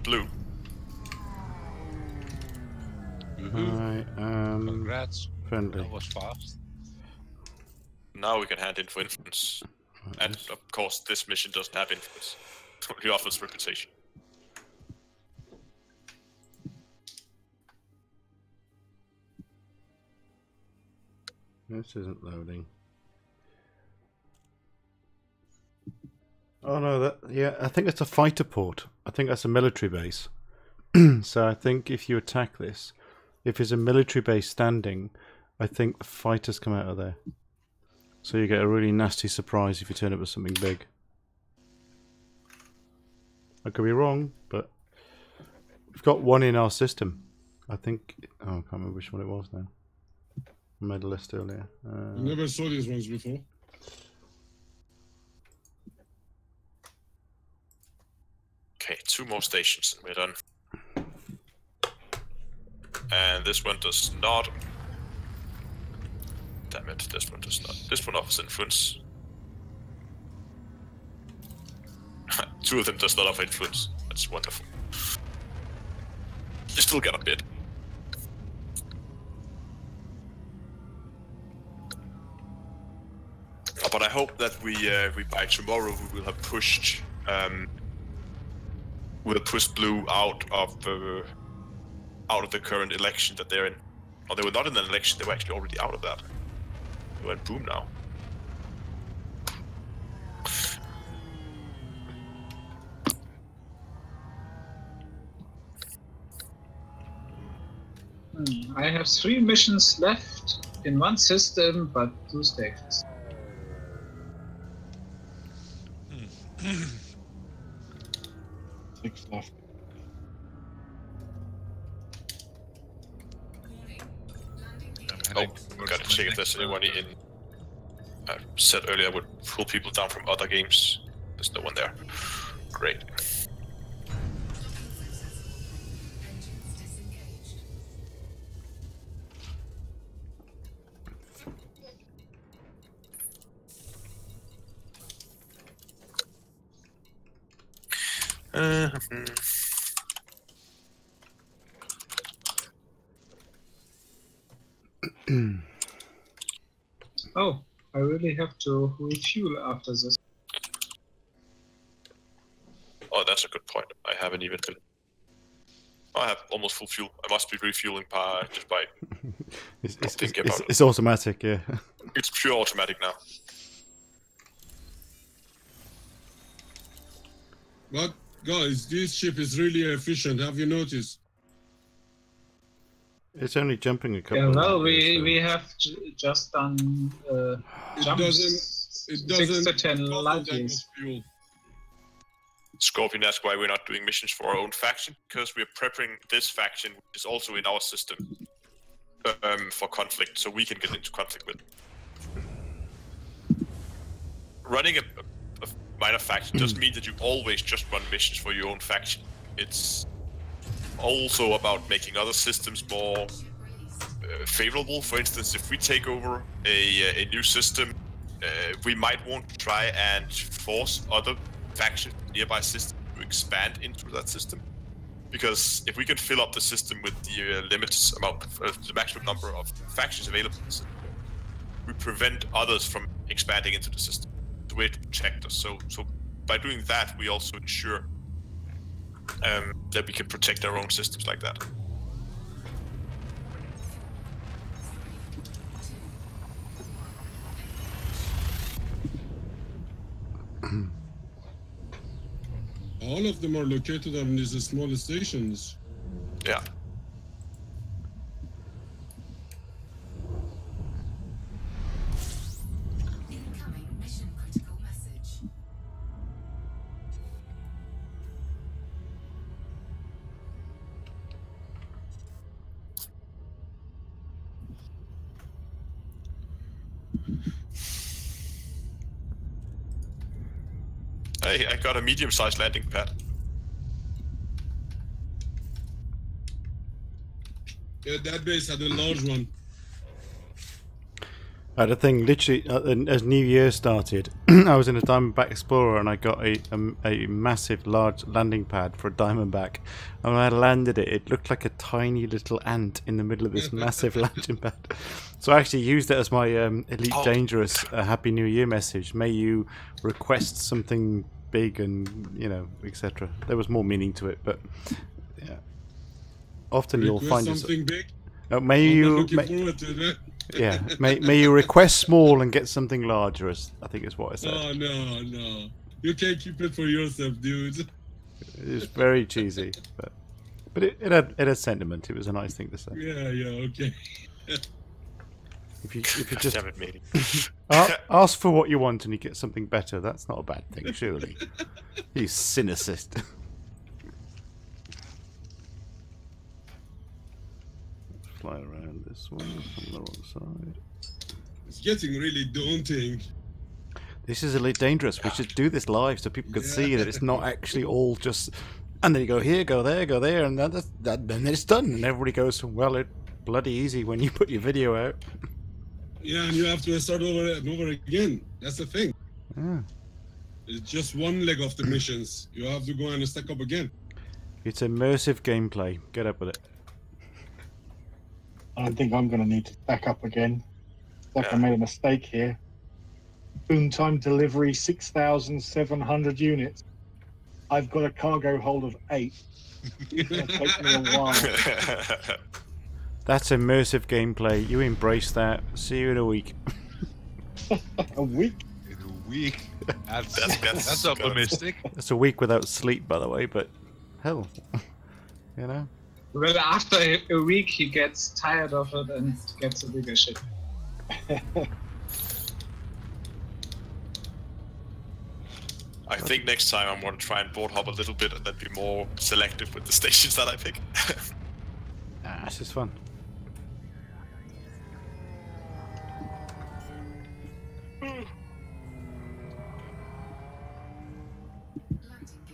Blue. I am Congrats. friendly. That was fast. Now we can hand in for influence. And of course, this mission doesn't have influence. It only offers reputation. This isn't loading. Oh no, yeah, I think it's a fighter port. I think that's a military base. So I think if you attack this, if there's a military base standing, I think the fighters come out of there. So you get a really nasty surprise if you turn up with something big. I could be wrong, but we've got one in our system. I think. Oh, I can't remember which one it was now. I made a list earlier. I never saw these ones before. Okay, 2 more stations and we're done. And this one does not. Damn it, this one does not. This one offers influence. 2 of them does not offer influence. That's wonderful. You still get a bit. But I hope that we by tomorrow we will have pushed Blue out of the current election that they're in. Or they were not in an election; they were actually already out of that. They went boom now. I have 3 missions left in one system, but 2 stages. 6 left. Oh, gotta check if there's anyone in. I said earlier I would pull people down from other games. There's no one there. Great. Oh, I really have to refuel after this. Oh, that's a good point. I haven't even been. I have almost full fuel. I must be refueling just by. It's automatic, yeah. It's pure automatic now. But guys, this ship is really efficient. Have you noticed? It's only jumping a couple. Yeah, of well, meters, we have just done jumps. It doesn't 6 to 10 cost light that much years. fuel. Scorpion asks why we're not doing missions for our own faction, because we're prepping this faction, which is also in our system, for conflict, so we can get into conflict with. Running a minor faction doesn't mean that you always just run missions for your own faction. It's also about making other systems more favorable. For instance, if we take over a new system, we might want to try and force other factions, nearby systems, to expand into that system. Because if we can fill up the system with the limits amount, the maximum number of factions available, we prevent others from expanding into the system. The way to protect us. So by doing that, we also ensure that we can protect our own systems like that. All of them are located on these small stations. Yeah. Incoming mission critical message. Hey, I got a medium-sized landing pad. Yeah, that base had a large one. I had a thing literally as New Year started. I was in a Diamondback Explorer and I got a massive, large landing pad for a Diamondback. And when I landed it, it looked like a tiny little ant in the middle of this massive landing pad. So I actually used it as my Elite Dangerous Happy New Year message. May you request something big and, you know, etc. There was more meaning to it, but yeah. Often you'll find something big. May you. Looking forward to that. Yeah, may you request small and get something larger, I think is what I said. Oh, no. You can't keep it for yourself, dude. It's very cheesy, but it had sentiment. It was a nice thing to say. Yeah, okay. If you just Damn it, matey. ask for what you want and you get something better, that's not a bad thing, surely. You cynicist. Fly around this one on the wrong side. It's getting really daunting. This is Elite Dangerous. We should do this live so people can see that it's not actually all just. And then you go here, go there, and then it's done. And everybody goes, well, it's bloody easy when you put your video out. Yeah, and you have to start over and over again. That's the thing. Yeah. It's just one leg of the missions. You have to go and stack up again. It's immersive gameplay. Get up with it. I think I'm going to need to stack up again. It's like I made a mistake here. Boom time delivery 6,700 units. I've got a cargo hold of 8. It's going to take me a while. That's immersive gameplay. You embrace that. See you in a week. A week? In a week? That's optimistic. It's a week without sleep, by the way, but hell, you know. Well, after a week, he gets tired of it and gets a bigger ship. I think next time I'm going to try and board hop a little bit and then be more selective with the stations that I pick. This is fun.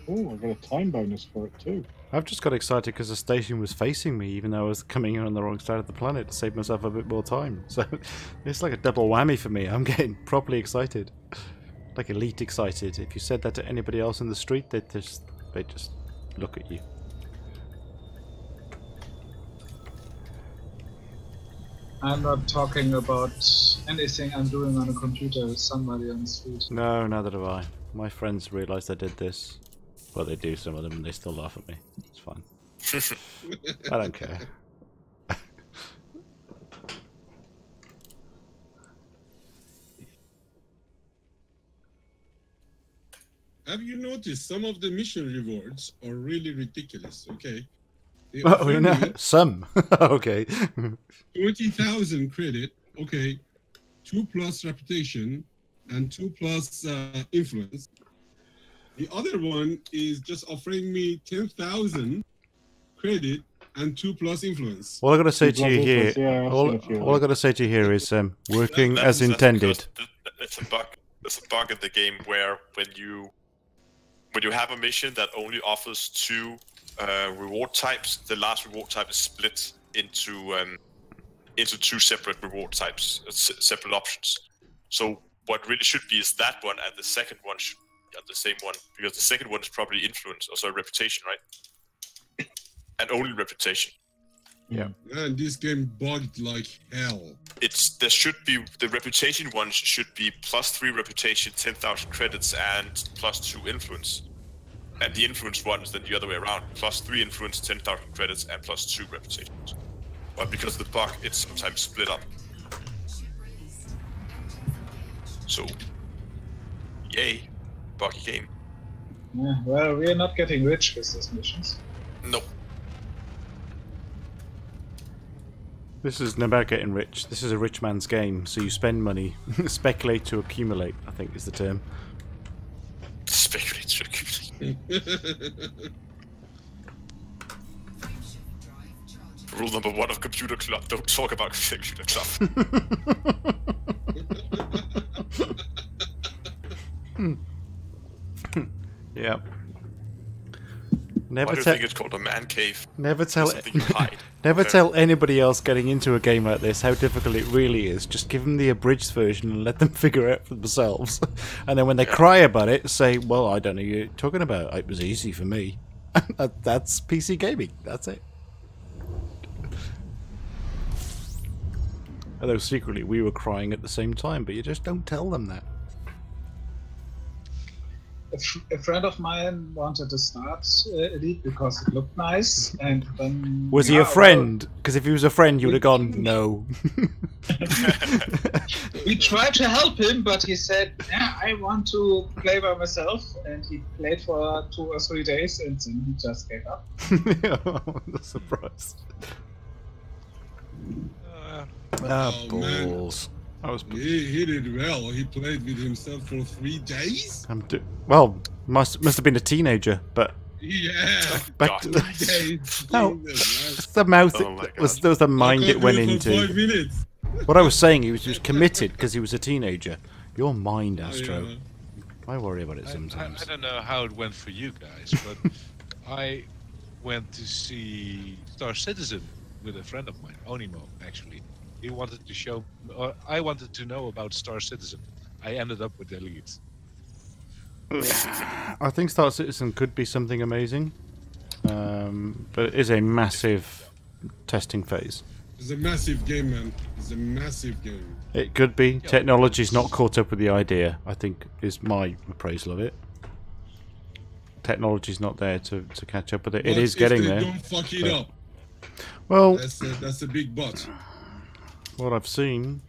Oh, I got a time bonus for it too. I've just got excited because the station was facing me, even though I was coming in on the wrong side of the planet to save myself a bit more time. So it's like a double whammy for me. I'm getting properly excited, like elite excited. If you said that to anybody else in the street, they'd just look at you. I'm not talking about anything I'm doing on a computer with somebody on the street. No, neither do I. My friends realised I did this. Well, they do, some of them, and they still laugh at me. It's fine. I don't care. Have you noticed some of the mission rewards are really ridiculous? Okay. They Oh, offer you know, me some. Okay. 20,000 credit. Okay. 2+ reputation and 2+ influence. The other one is just offering me 10,000 credit and 2+ influence. All I got to say to you here, Yeah, all I got to say to you here is working as That's intended. It's a bug. There's a bug in the game where when you have a mission that only offers 2 reward types, the last reward type is split into 2 separate reward types, separate options. So what really should be is that one, and the second one should be the same one, because the second one is probably influence, or sorry, reputation, right? And only reputation. Yeah. Man, this game bugged like hell. There should be, the reputation ones should be +3 reputation, 10,000 credits, and +2 influence. And the influence one is then the other way around, +3 influence, 10,000 credits, and +2 reputations. But because of the bug, it's sometimes split up. So, yay, buggy game. Yeah, well, we're not getting rich with these missions. No. This isn't about getting rich. This is a rich man's game, so you spend money, speculate to accumulate, I think is the term. Speculate to accumulate. Rule number 1 of Computer Club, don't talk about Computer Club. Yeah. Why do you think it's called a man cave? Never tell Something you hide. Never Okay. tell anybody else getting into a game like this how difficult it really is. Just give them the abridged version and let them figure it out for themselves. And then when they cry about it, say, well, I don't know what you're talking about. It was easy for me. That's PC gaming. That's it. Although secretly we were crying at the same time, but you just don't tell them that. A friend of mine wanted to start Elite because it looked nice, and then... Was he a friend? Because if he was a friend, you would have gone, no. We tried to help him, but he said, yeah, I want to play by myself, and he played for 2 or 3 days, and then he just gave up. The surprise. Oh, balls. That was... He did well. He played with himself for 3 days. Well, must have been a teenager, but Yeah. back to Days. no, Jesus, it's the mouth. Oh my There was the mind man. it went I can't do it for 5 into. minutes. What I was saying, he was committed because he was a teenager. Your mind, Astro. Yeah. I worry about it I sometimes. don't know how it went for you guys, but I went to see Star Citizen with a friend of mine, Onimo, actually. He wanted to show, or I wanted to know about Star Citizen. I ended up with Elite. I think Star Citizen could be something amazing, but it is a massive testing phase. It's a massive game, man. It's a massive game. It could be. Technology's not caught up with the idea, I think, is my appraisal of it. Technology's not there to catch up with it. It But is getting if they there. don't fuck it but- up. Well, That's a big but. what I've seen,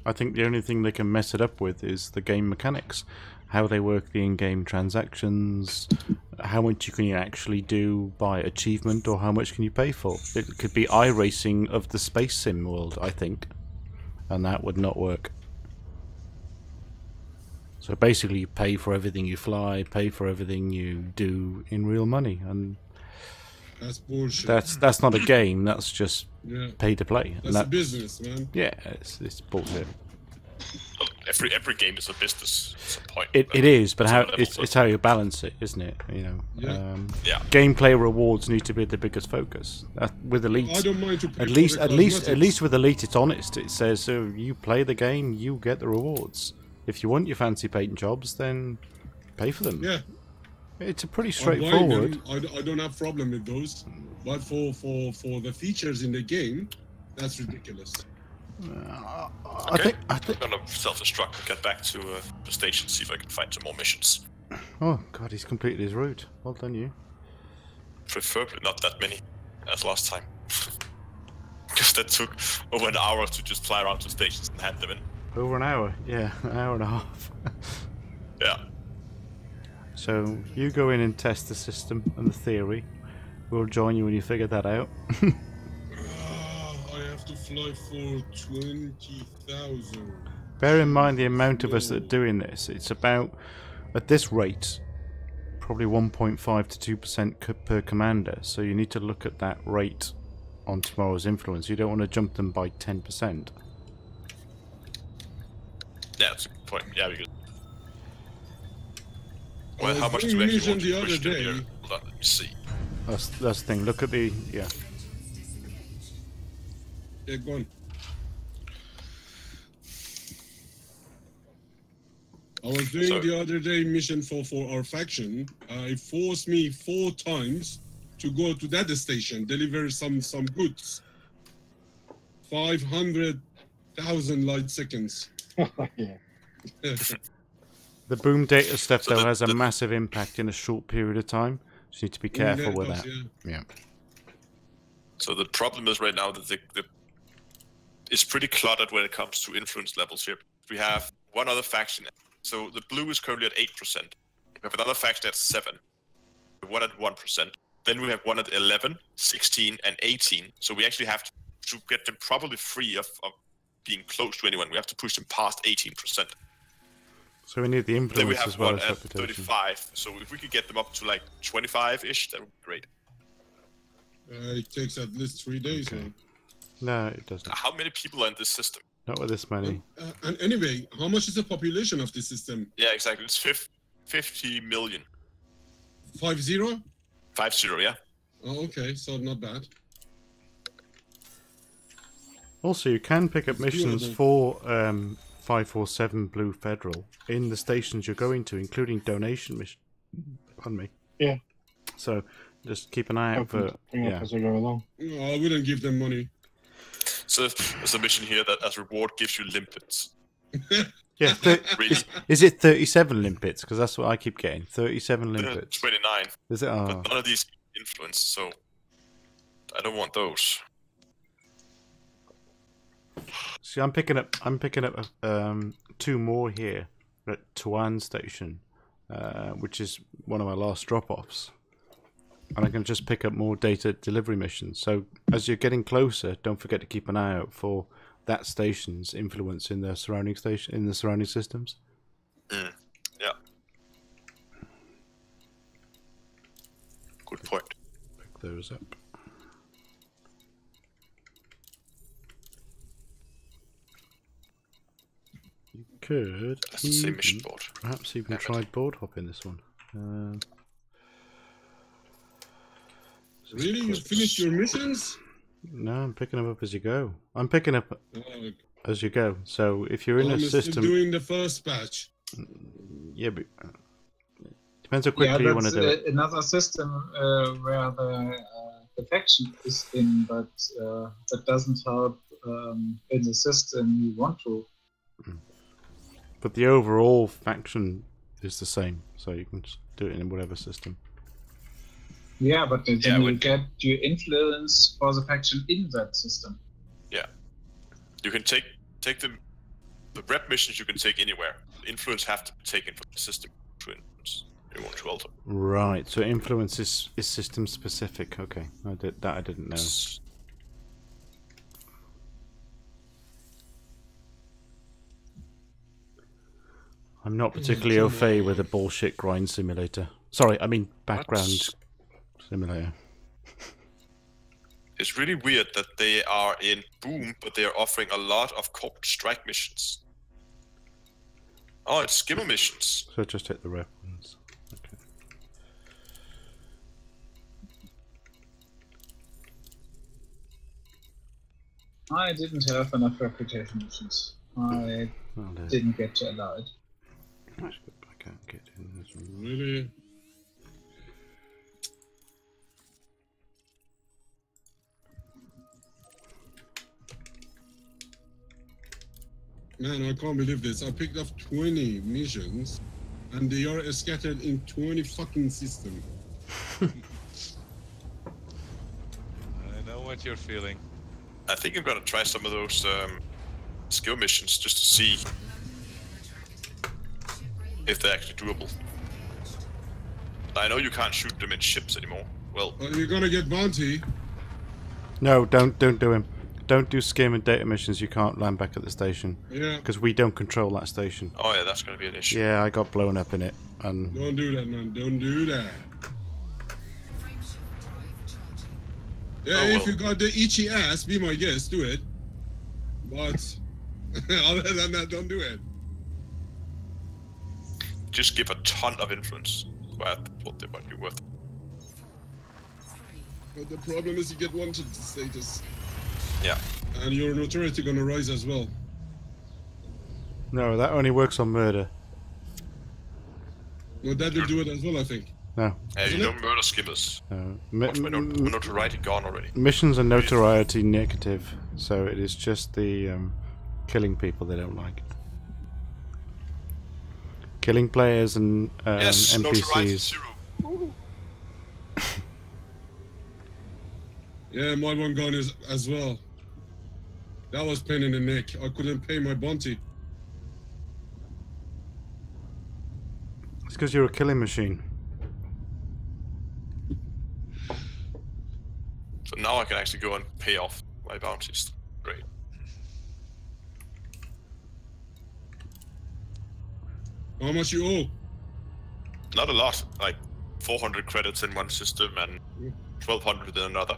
I think the only thing they can mess it up with is the game mechanics. how they work the in-game transactions, how much you can actually do by achievement, or how much can you pay for. It could be iRacing of the space sim world, I think, and that would not work. So basically you pay for everything you fly, pay for everything you do in real money, and That's bullshit. that's not a game, that's just Yeah. pay to play. That's And a business, man. yeah, it's bullshit. Every game is a business at some point. It is, but Some how levels, it's how you balance it, isn't it? You know, Yeah. Yeah. gameplay rewards need to be the biggest focus. With Elite, I don't mind to pay at for least the at least cosmetics. with Elite, it's honest. It says, so you play the game, you get the rewards. If you want your fancy paint jobs, then pay for them. Yeah. It's a pretty I'm buying straightforward. them. I don't have problem with those, but for the features in the game, that's ridiculous. I think. I'm gonna self-destruct and get back to the station, see if I can find some more missions. Oh God, he's completed his route. Well done, you. Preferably not that many as last time. Because that took over an hour to just fly around to stations and hand them in. Over an hour, yeah, an hour and a half. Yeah. So you go in and test the system and the theory. We'll join you when you figure that out. I have to fly for 20,000. Bear in mind the amount of us that are doing this. It's about, at this rate, probably 1.5 to 2% per commander. So you need to look at that rate on tomorrow's influence. You don't want to jump them by 10%. Yeah, that's a good point. Yeah, because... Well, I how was much doing do we actually mission want the to other push them day. here? Hold on, let me see. That's the thing. Look at the, yeah. Yeah, go on. I was doing the other day mission for our faction. It forced me 4 times to go to that station, deliver some goods. 500,000 light seconds. Yeah. The boom data stuff, So though, the- has a the- massive impact in a short period of time. So you need to be careful Yeah, with it does, that. Yeah. So the problem is right now that it's pretty cluttered when it comes to influence levels here. We have one other faction. So the blue is currently at 8%. We have another faction at 7. We have one at 1%. Then we have one at 11, 16, and 18. So we actually have to get them probably free of being close to anyone. We have to push them past 18%. So we need the Then we influence have as well one as at reputation. 35. So if we could get them up to like 25-ish, that would be great. It takes at least 3 days. Okay. Man. No, it doesn't. How many people are in this system? Not with this many. And anyway, how much is the population of this system? Yeah, exactly. It's 50 million. 50? 50, yeah. Oh, okay, so not bad. Also, you can pick up missions doable. for 547 Blue Federal in the stations you're going to, including donation mission. Pardon me. Yeah. So just keep an eye out Open for. bring Yeah. up as I go along. No, I wouldn't give them money. So there's a mission here that as reward gives you limpets. Yeah. Really? Is it 37 limpets? Because that's what I keep getting. 37 limpets. 29. Is it? Oh. But none of these influence, so I don't want those. See, I'm picking up 2 more here at Tuan Station, which is one of my last drop-offs. And I can just pick up more data delivery missions. So as you're getting closer, don't forget to keep an eye out for that station's influence in the surrounding systems. Yeah. Good point. Pick those up. You could That's the same mission board. perhaps even try board hopping this one. Really? You finished your missions? No, I'm picking them up as you go. I'm picking up Oh, as you go. So if you're in I'm a still system, doing the first batch. yeah, but depends how Yeah, quickly you want to that's do it. another system where the faction is in, but that doesn't help in the system you want to. But the overall faction is the same, so you can just do it in whatever system. Yeah, but then Yeah, you when- get your influence for the faction in that system. Yeah. You can take the rep missions you can take anywhere. influence have to be taken from the system to influence you want to alter. Right. So influence is system specific. Okay, I didn't know. I'm not particularly au fait with a bullshit grind simulator. Sorry, I mean background simulator. It's really weird that they are in Boom, but they are offering a lot of corporate strike missions. Oh, it's skimmer missions. So just hit the reference. Okay. I didn't have enough reputation missions. I didn't get to allow it. I can't get in this one. Really? Man, I can't believe this. I picked up 20 missions, and they are scattered in 20 fucking systems. I know what you're feeling. I think I'm gonna try some of those skill missions just to see if they're actually doable. I know you can't shoot them in ships anymore. Well, You're gonna get bounty. No, don't do him. Don't do skim and data missions. You can't land back at the station. Yeah. Because we don't control that station. oh yeah, that's gonna be an issue. Yeah, I got blown up in it, and Don't do that, man. Don't do that. Yeah, Oh, if well. you got the itchy ass, be my guest, do it. But other than that, don't do it. Just give a ton of influence. Well, what they might be worth. But the problem is you get wanted status. Yeah. And your notoriety gonna rise as well. no, that only works on murder. No, that will do it as well, I think. No. You don't murder skimmers. No. What's my notoriety gone already? Missions are notoriety negative, so it is just the killing people they don't like. Killing players and Yes, notoriety NPCs. 0. Yeah, my one gone is as well. That was pain in the neck. I couldn't pay my bounty. It's because you're a killing machine. So now I can actually go and pay off my bounties. Great. How much you owe? Not a lot, like 400 credits in one system and 1200 in another.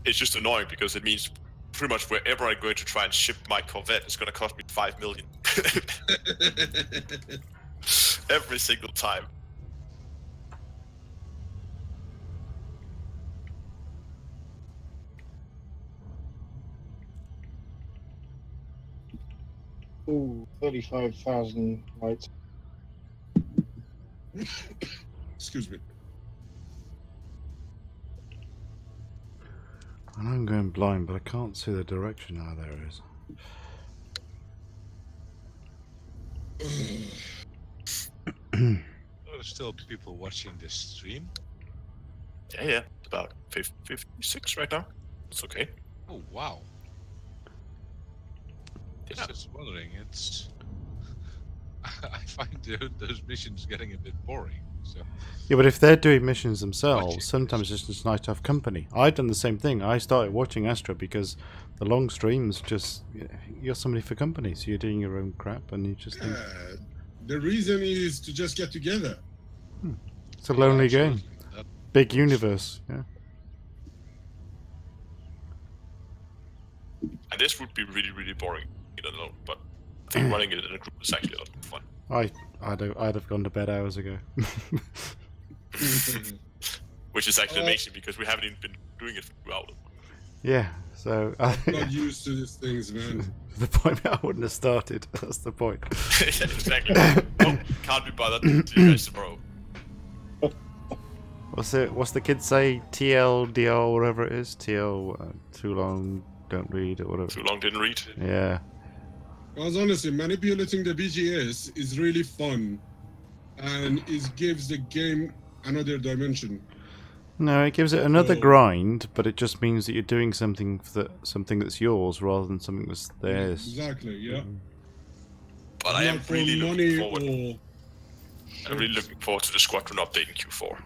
It's just annoying because it means pretty much wherever I'm going to try and ship my Corvette is going to cost me 5 million. Every single time. Ooh, 35,000 lights. Excuse me. I know I'm going blind, but I can't see the direction. Ah, there it is. There's still people watching this stream. Yeah, it's about 56 right now. It's okay. Oh wow! Yeah. Just wondering. It's I find those missions getting a bit boring. So Yeah, but if they're doing missions themselves, Watching sometimes it's just nice to have company. I've done the same thing. I started watching Astra because the long streams just you're somebody for company, so you're doing your own crap, and you just think The reason is to just get together. it's a lonely game. absolutely. That- Big universe. Yeah. And this would be really, really boring, alone, but I think running it in a group is actually a lot of fun. I'd have gone to bed hours ago. Which is actually amazing because we haven't even been doing it for 2 hours. Yeah. So Not used to these things, man. the point I wouldn't have started. That's the point. Yeah, exactly. Oh, can't be bothered to do you guys tomorrow. What's the kids say? TLDR, whatever it is. TL, too long, don't read, or whatever. Too long didn't read. Yeah. Because honestly, manipulating the BGS is really fun, and it gives the game another dimension. No, it gives it another So- grind, but it just means that you're doing something that's yours rather than something that's theirs. Exactly, yeah. But I am Not for really money looking forward. or I'm really looking forward to the squadron update in Q4.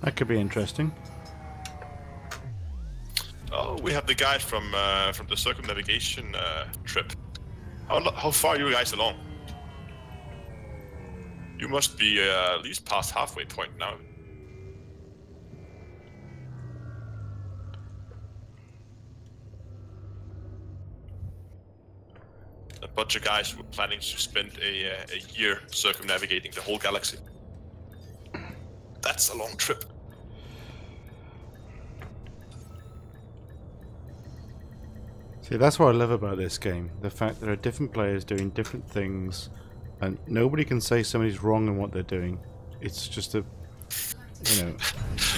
That could be interesting. Oh, we have the guy from the circumnavigation trip. How far are you guys along? You must be at least past halfway point now. A bunch of guys were planning to spend a year circumnavigating the whole galaxy. That's a long trip. See, that's what I love about this game. The fact there are different players doing different things, and nobody can say somebody's wrong in what they're doing. It's just a, you know...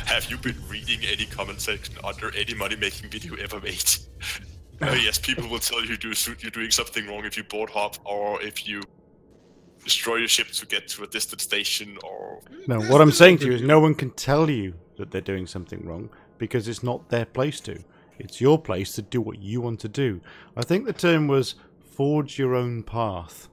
Have you been reading any comment section under any money-making video ever made? Yes, people will tell you you're doing something wrong if you board hop, or if you destroy your ship to get to a distant station, or... No, what I'm saying to you is no one can tell you that they're doing something wrong, because it's not their place to. It's your place to do what you want to do. I think the term was forge your own path.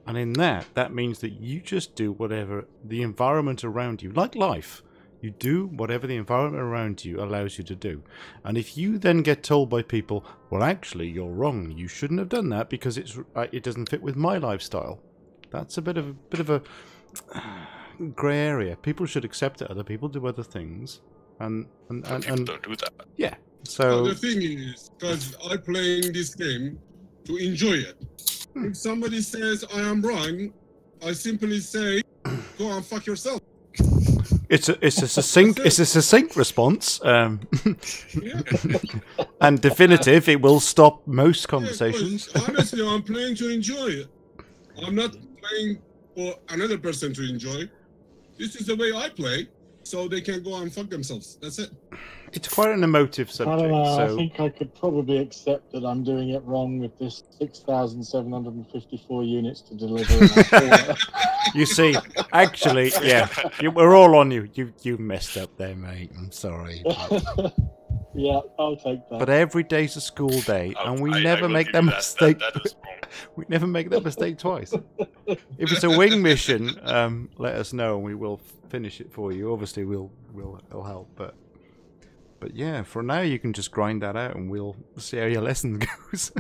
And in that means that you just do whatever the environment around you, like life, you do whatever the environment around you allows you to do. And if you then get told by people, well, actually, you're wrong, you shouldn't have done that because it doesn't fit with my lifestyle. That's a bit of a grey area. People should accept that other people do other things. And people don't do that. Yeah. So the thing is, because I'm playing this game to enjoy it. If somebody says I am wrong, I simply say, "Go and fuck yourself." it's a succinct response, Yeah. and definitive. It will stop most conversations. Yeah, honestly, I'm playing to enjoy it. I'm not playing for another person to enjoy. This is the way I play, so they can go and fuck themselves. That's it. It's quite an emotive I subject. don't know. So I think I could probably accept that I'm doing it wrong with this 6,754 units to deliver. In that you see, actually, yeah, we're all on you. You messed up there, mate. I'm sorry. Yeah, I'll take that. But every day's a school day, and we I never will make give that you mistake. That is wrong. We never make that mistake twice. If it's a wing mission, let us know, and we will finish it for you. Obviously, we'll help, but yeah, for now you can just grind that out, and we'll see how your lesson goes.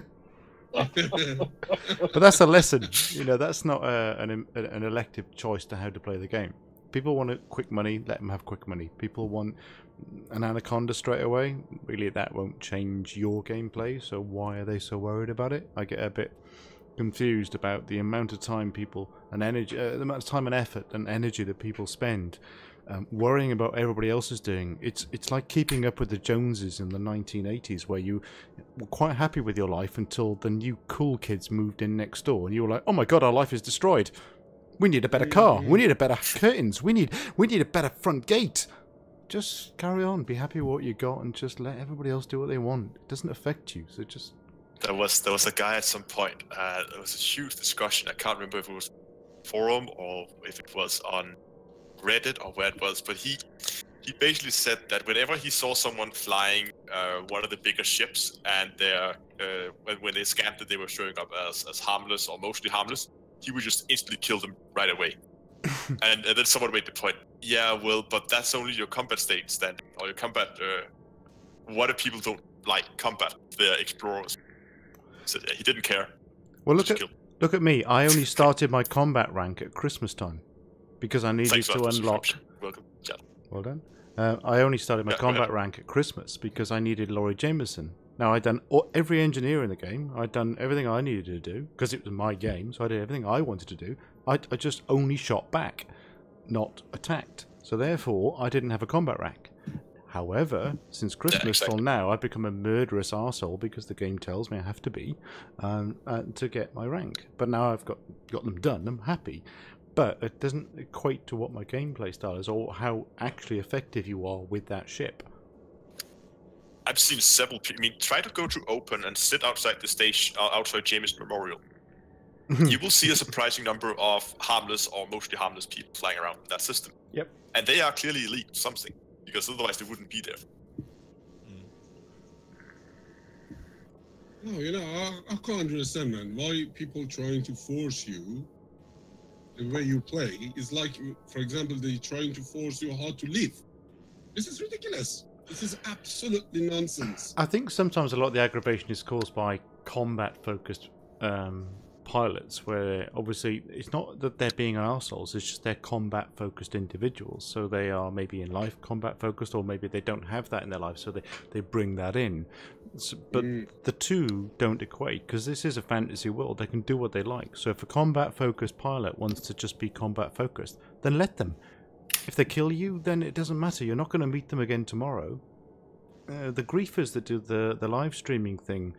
But that's a lesson, you know. That's not an elective choice to how to play the game. People want quick money, let them have quick money. People want an anaconda straight away. Really, that won't change your gameplay. So why are they so worried about it? I get a bit confused about the amount of time people and energy, the amount of time and effort and energy that people spend worrying about what everybody else is doing. It's like keeping up with the Joneses in the 1980s, where you were quite happy with your life until the new cool kids moved in next door, and you were like, "Oh my god, our life is destroyed. We need a better car. We need a better curtains. We need a better front gate." Just carry on, be happy with what you got, and just let everybody else do what they want. It doesn't affect you, so just... There was a guy at some point, there was a huge discussion, I can't remember if it was forum or if it was on Reddit or where it was, but he basically said that whenever he saw someone flying one of the bigger ships, and when they scanned that they were showing up as harmless or mostly harmless, he would just instantly kill them right away. and then someone made the point, yeah, well, but that's only your combat state standing, or your combat... what if people don't like combat? They're explorers. So yeah, he didn't care. Well, look at me. I only started my combat rank at Christmas time because I needed to unlock... Welcome. Yeah. Well done. I only started my combat rank at Christmas because I needed Laurie Jameson. Now, I'd done every engineer in the game. I'd done everything I needed to do because it was my game, so I did everything I wanted to do. I just only shot back, not attacked. So therefore, I didn't have a combat rank. However, since Christmas till now, I've become a murderous arsehole because the game tells me I have to be to get my rank. But now I've got them done, I'm happy. But it doesn't equate to what my gameplay style is or how actually effective you are with that ship. I've seen several people. I mean, try to go to open and sit outside the station, outside James Memorial. You will see a surprising number of harmless or mostly harmless people flying around in that system. Yep. And they are clearly elite something, because otherwise they wouldn't be there. Oh, you know, I can't understand, man. Why people trying to force you the way you play is like, for example, they trying to force you how to live. This is ridiculous. This is absolutely nonsense. I think sometimes a lot of the aggravation is caused by combat-focused pilots, where obviously it's not that they're being assholes, it's just they're combat-focused individuals. So they are maybe in life combat-focused, or maybe they don't have that in their life, so they bring that in. So, but the two don't equate, because this is a fantasy world. They can do what they like. So if a combat-focused pilot wants to just be combat-focused, then let them. If they kill you, then it doesn't matter. You're not going to meet them again tomorrow. The griefers that do the live streaming thing,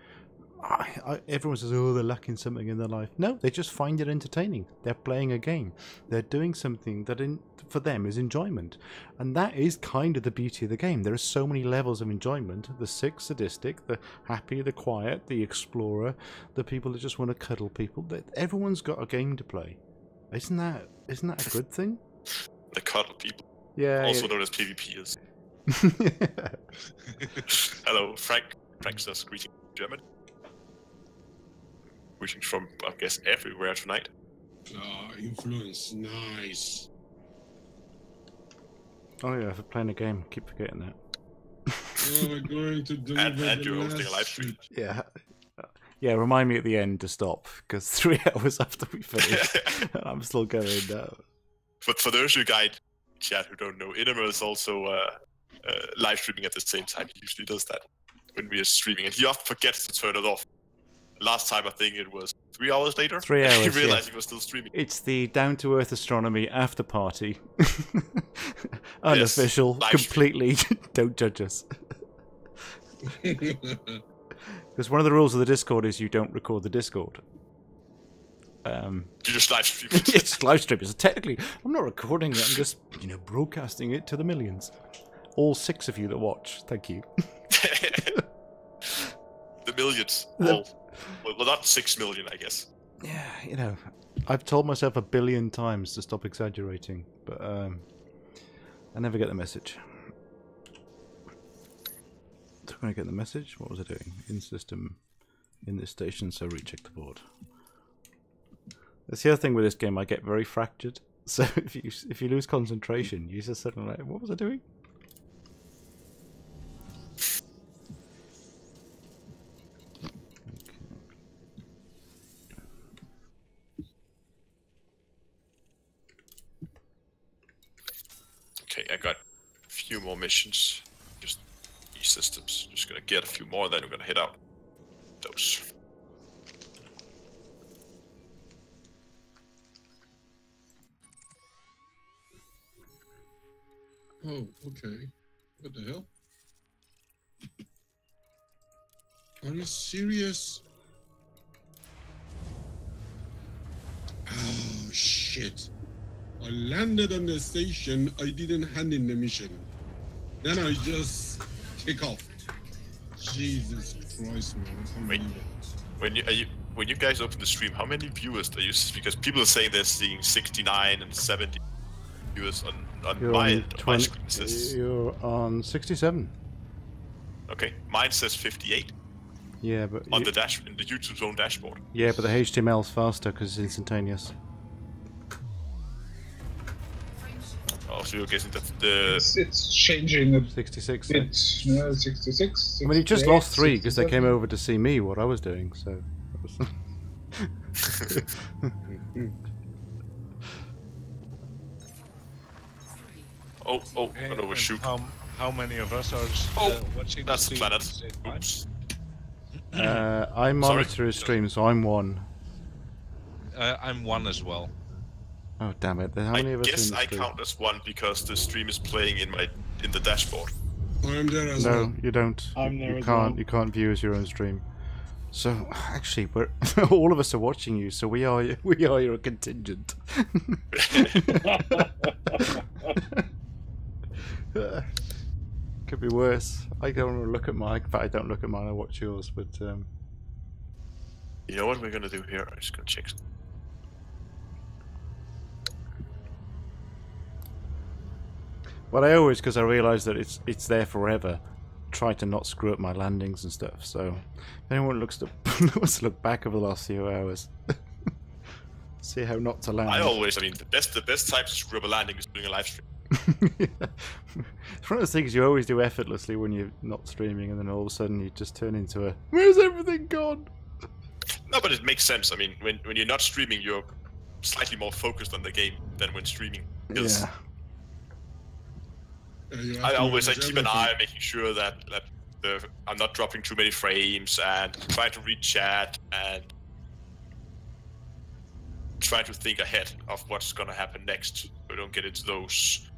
everyone says, oh, they're lacking something in their life. No, they just find it entertaining. They're playing a game. They're doing something that for them is enjoyment. And that is kind of the beauty of the game. There are so many levels of enjoyment. The sick, sadistic, the happy, the quiet, the explorer, the people that just want to cuddle people. Everyone's got a game to play. Isn't that a good thing? The cuddle people. Yeah. Also known as PvPers. Hello, Frank. Frank says greeting German. Greetings from, I guess, everywhere tonight. Influence, nice. Oh yeah, for playing a game, keep forgetting that. We're going to deliver and the you're hosting a last live stream. Yeah. Yeah, remind me at the end to stop, because 3 hours after we finish, I'm still going now. But for those of you guys in chat who don't know, INARA is also live streaming at the same time. He usually does that when we are streaming, and he often forgets to turn it off. Last time I think it was 3 hours later. 3 hours. He realized yeah. he was still streaming. It's the down-to-earth astronomy after party. Unofficial, Yes, completely. Don't judge us. Because one of the rules of the Discord is you don't record the Discord. You just live stream. It's live stream. So technically, I'm not recording it. I'm just, broadcasting it to the millions. All 6 of you that watch. Thank you. The millions. Well, not 6 million, I guess. Yeah, I've told myself 1 billion times to stop exaggerating, but I never get the message. So I'm going to get the message. What was I doing? In system, in this station, so recheck the board. That's the other thing with this game. I get very fractured. So if you lose concentration, you just suddenly like, what was I doing? Okay, I got a few more missions. Just these systems. Just gonna get a few more, then we're gonna hit out those. Oh, okay. What the hell? Are you serious? Oh, shit. I landed on the station, I didn't hand in the mission. Then I just kick off. Jesus Christ, man. That's unbelievable. When you guys open the stream, how many viewers do you see? Because people are saying they're seeing 69 and 70 viewers on my screen. You're on 67. Okay, mine says 58. Yeah, but on the in the YouTube's own dashboard. Yeah, but the HTML's faster because it's instantaneous. Oh, so you're guessing that the it's changing a 66. bit. 66. I mean, you just lost 3 because they came over to see me what I was doing. So. Oh, an overshoot. How many of us are watching? That's the planet. Oops. I monitor his stream, so I'm 1. I'm 1 as well. Oh damn it! How many of us? I guess in the I stream? count as 1 because the stream is playing in the dashboard. I'm there as well. No, you don't. I'm there you as can't. well. You can't view as your own stream. So actually, we're all of us are watching you. So we are your contingent. Could be worse. I don't want to look at mine. In fact, I don't look at mine. I watch yours. But you know what we're gonna do here? I'm just gonna check. Well, I always, because I realise that it's there forever. try to not screw up my landings and stuff. So if anyone wants to look back over the last few hours, see how not to land. I mean, the best time to screw up a landing is doing a live stream. Yeah. It's one of those things you always do effortlessly when you're not streaming, and then all of a sudden you just turn into a where's everything gone? No, but it makes sense. I mean, when you're not streaming, you're slightly more focused on the game than when streaming. Because I always keep an eye on making sure that I'm not dropping too many frames and trying to read chat and trying to think ahead of what's gonna happen next, so I don't get into those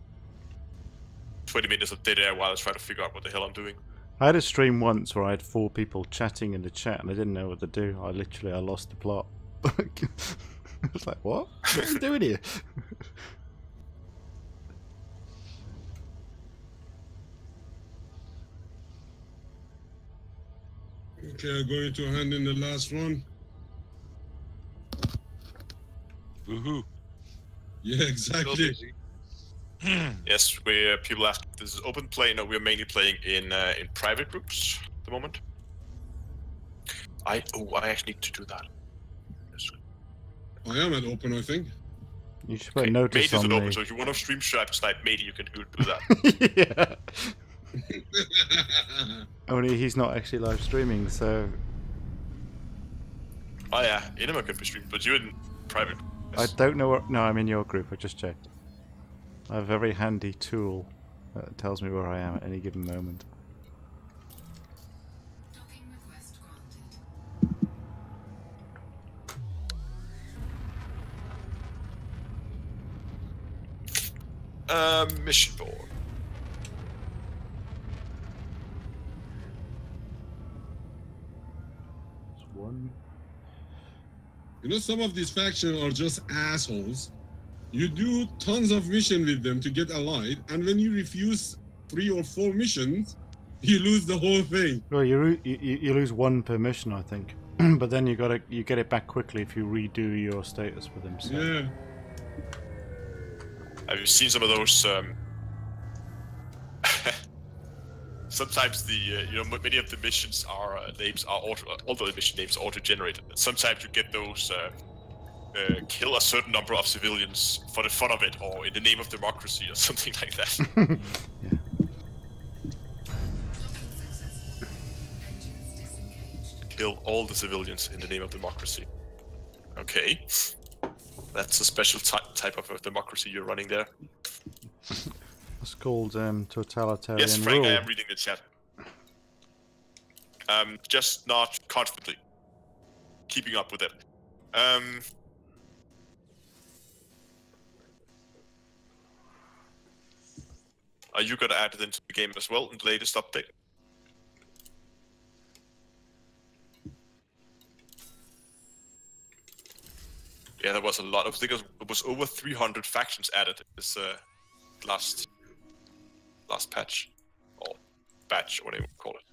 20 minutes of dead air while I try to figure out what the hell I'm doing. I had a stream once where I had 4 people chatting in the chat and I didn't know what to do. I lost the plot. I was like, what? What are you doing here? Okay, I'm going to hand in the last one. Woohoo! Yeah, exactly. Yes, people ask if this is open play. No, we're mainly playing in private groups at the moment. I actually need to do that. I am at open, I think. You should put a notice Mate on isn't open, the... so if you want to stream stripes like Mate, you can do that. Yeah. Only he's not actually live streaming, so... Oh yeah, INARA can be streamed, but you're in private. Yes. I don't know what... No, I'm in your group, I just checked. I have a very handy tool that tells me where I am at any given moment. Docking request granted. Mission board. One. You know, some of these factions are just assholes. You do tons of mission with them to get allied, and when you refuse 3 or 4 missions, you lose the whole thing. Well, you lose 1 per mission, I think. But then you get it back quickly if you redo your status with them. So. Yeah. Have you seen some of those? Sometimes many of the missions are names are all the mission names are auto-generated. Sometimes you get those kill a certain number of civilians for the fun of it, or in the name of democracy, or something like that. Yeah. Kill all the civilians in the name of democracy. Okay, that's a special type of democracy you're running there. It's called totalitarian Yes, Frank, rule. I am reading the chat. Just not constantly keeping up with it. Are you gonna add it into the game as well in the latest update? Yeah, there was a lot. I think it was over 300 factions added in this last patch, or batch, or whatever you call it.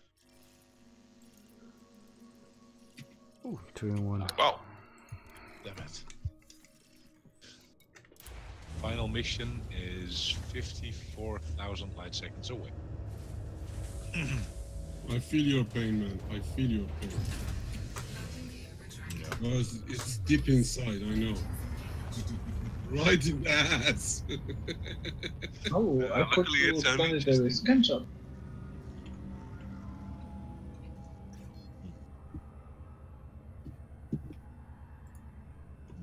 Ooh, 2 in 1. Wow. Damn it. Final mission is 54,000 light seconds away. I feel your pain, man. I feel your pain. Yeah. Oh, it's deep inside, I know. Right in the ass. Oh, I put luckily you it's only planetary scan shot.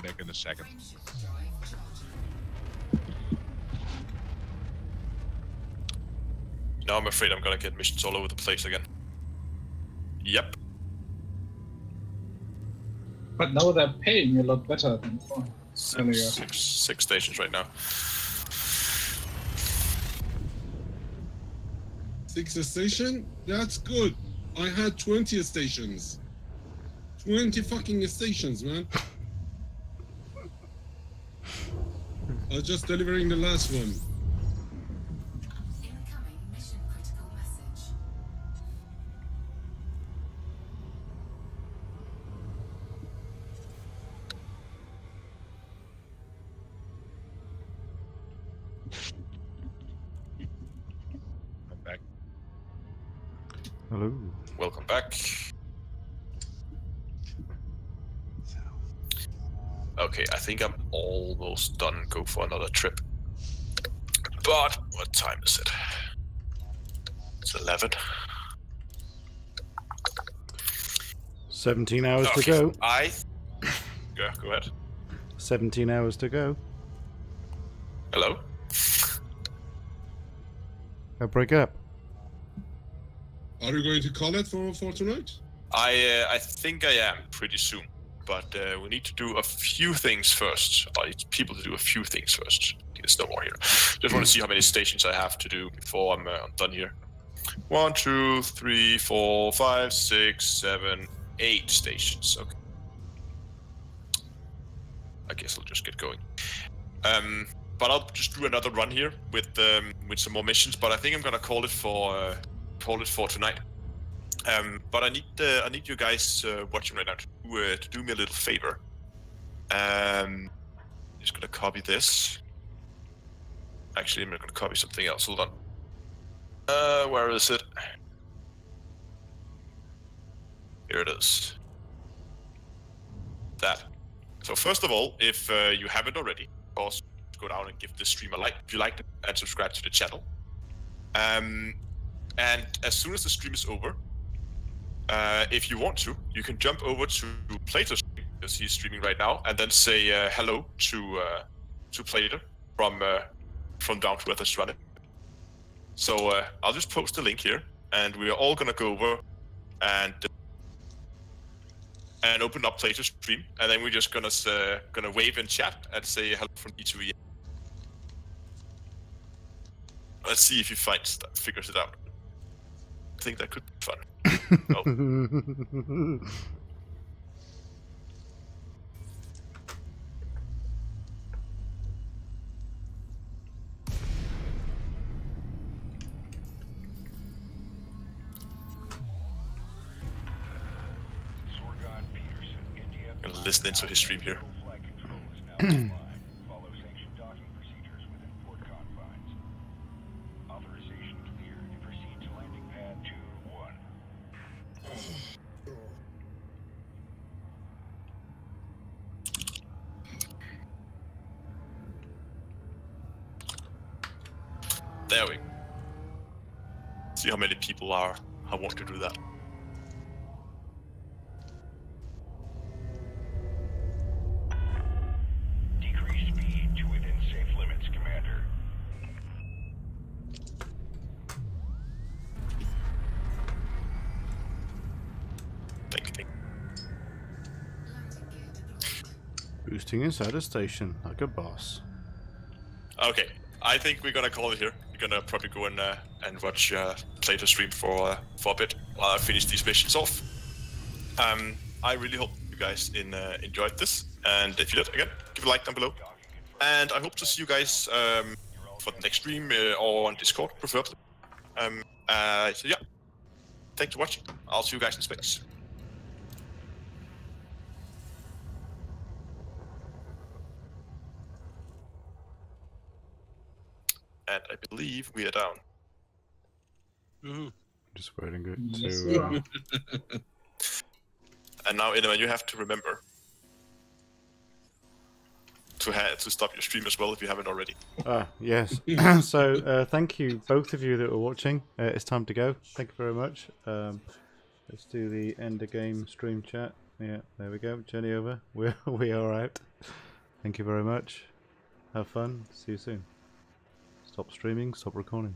Back in a second. Now I'm afraid I'm gonna get missions all over the place again. Yep. But now they're paying a lot better than before. Six stations right now. 6 a station? That's good. I had 20 stations. 20 fucking stations, man. I was just delivering the last one. Incoming mission critical message. I'm back. Hello. Welcome back. Okay, I think I'm almost done. Go for another trip. But what time is it? It's 11. 17 hours to Okay, go. Yeah, go ahead. 17 hours to go. Hello? I'll break up. Are you going to call it for tonight? I think I am pretty soon. But we need to do a few things first. I need people to do a few things first. There's no more here. Just want to see how many stations I have to do before I'm done here. 1, 2, 3, 4, 5, 6, 7, 8 stations. Okay. I guess I'll just get going. But I'll just do another run here with some more missions. But I think I'm gonna call it for tonight. But I need you guys watching right now to do me a little favor. Just gonna copy this. Actually, I'm gonna copy something else. Hold on. Where is it? Here it is. That. So first of all, if you haven't already, of course, go down and give this stream a like if you liked it, and subscribe to the channel. And as soon as the stream is over, if you want to, you can jump over to Plato's stream, because he's streaming right now, and then say hello to Plato from Down to Earth Astronomy. So I'll just post the link here, and we are all gonna go over and open up Plato's stream, and then we're just gonna wave in chat and say hello from D2EA. Let's see if he figures it out. I think that could be fun. Oh. I'm gonna listen into his stream here. There we go. See how many people I want to do that. Decrease speed to within safe limits, Commander. Thank you. Boosting inside a station like a boss. Okay, I think we're gonna call it here. We're gonna probably go and watch Plato stream for a bit while I finish these missions off. I really hope you guys enjoyed this, and if you did, again, give a like down below. And I hope to see you guys for the next stream or on Discord, preferably. So yeah, thanks for watching. I'll see you guys in space. And I believe we are down. Just waiting it Yes, to. we are. And now, Inaman, you have to remember to stop your stream as well if you haven't already. Ah, yes. So, thank you, both of you that were watching. It's time to go. Thank you very much. Let's do the end of game stream chat. Yeah, there we go. Journey over. We are out. Thank you very much. Have fun. See you soon. Stop streaming. Stop recording.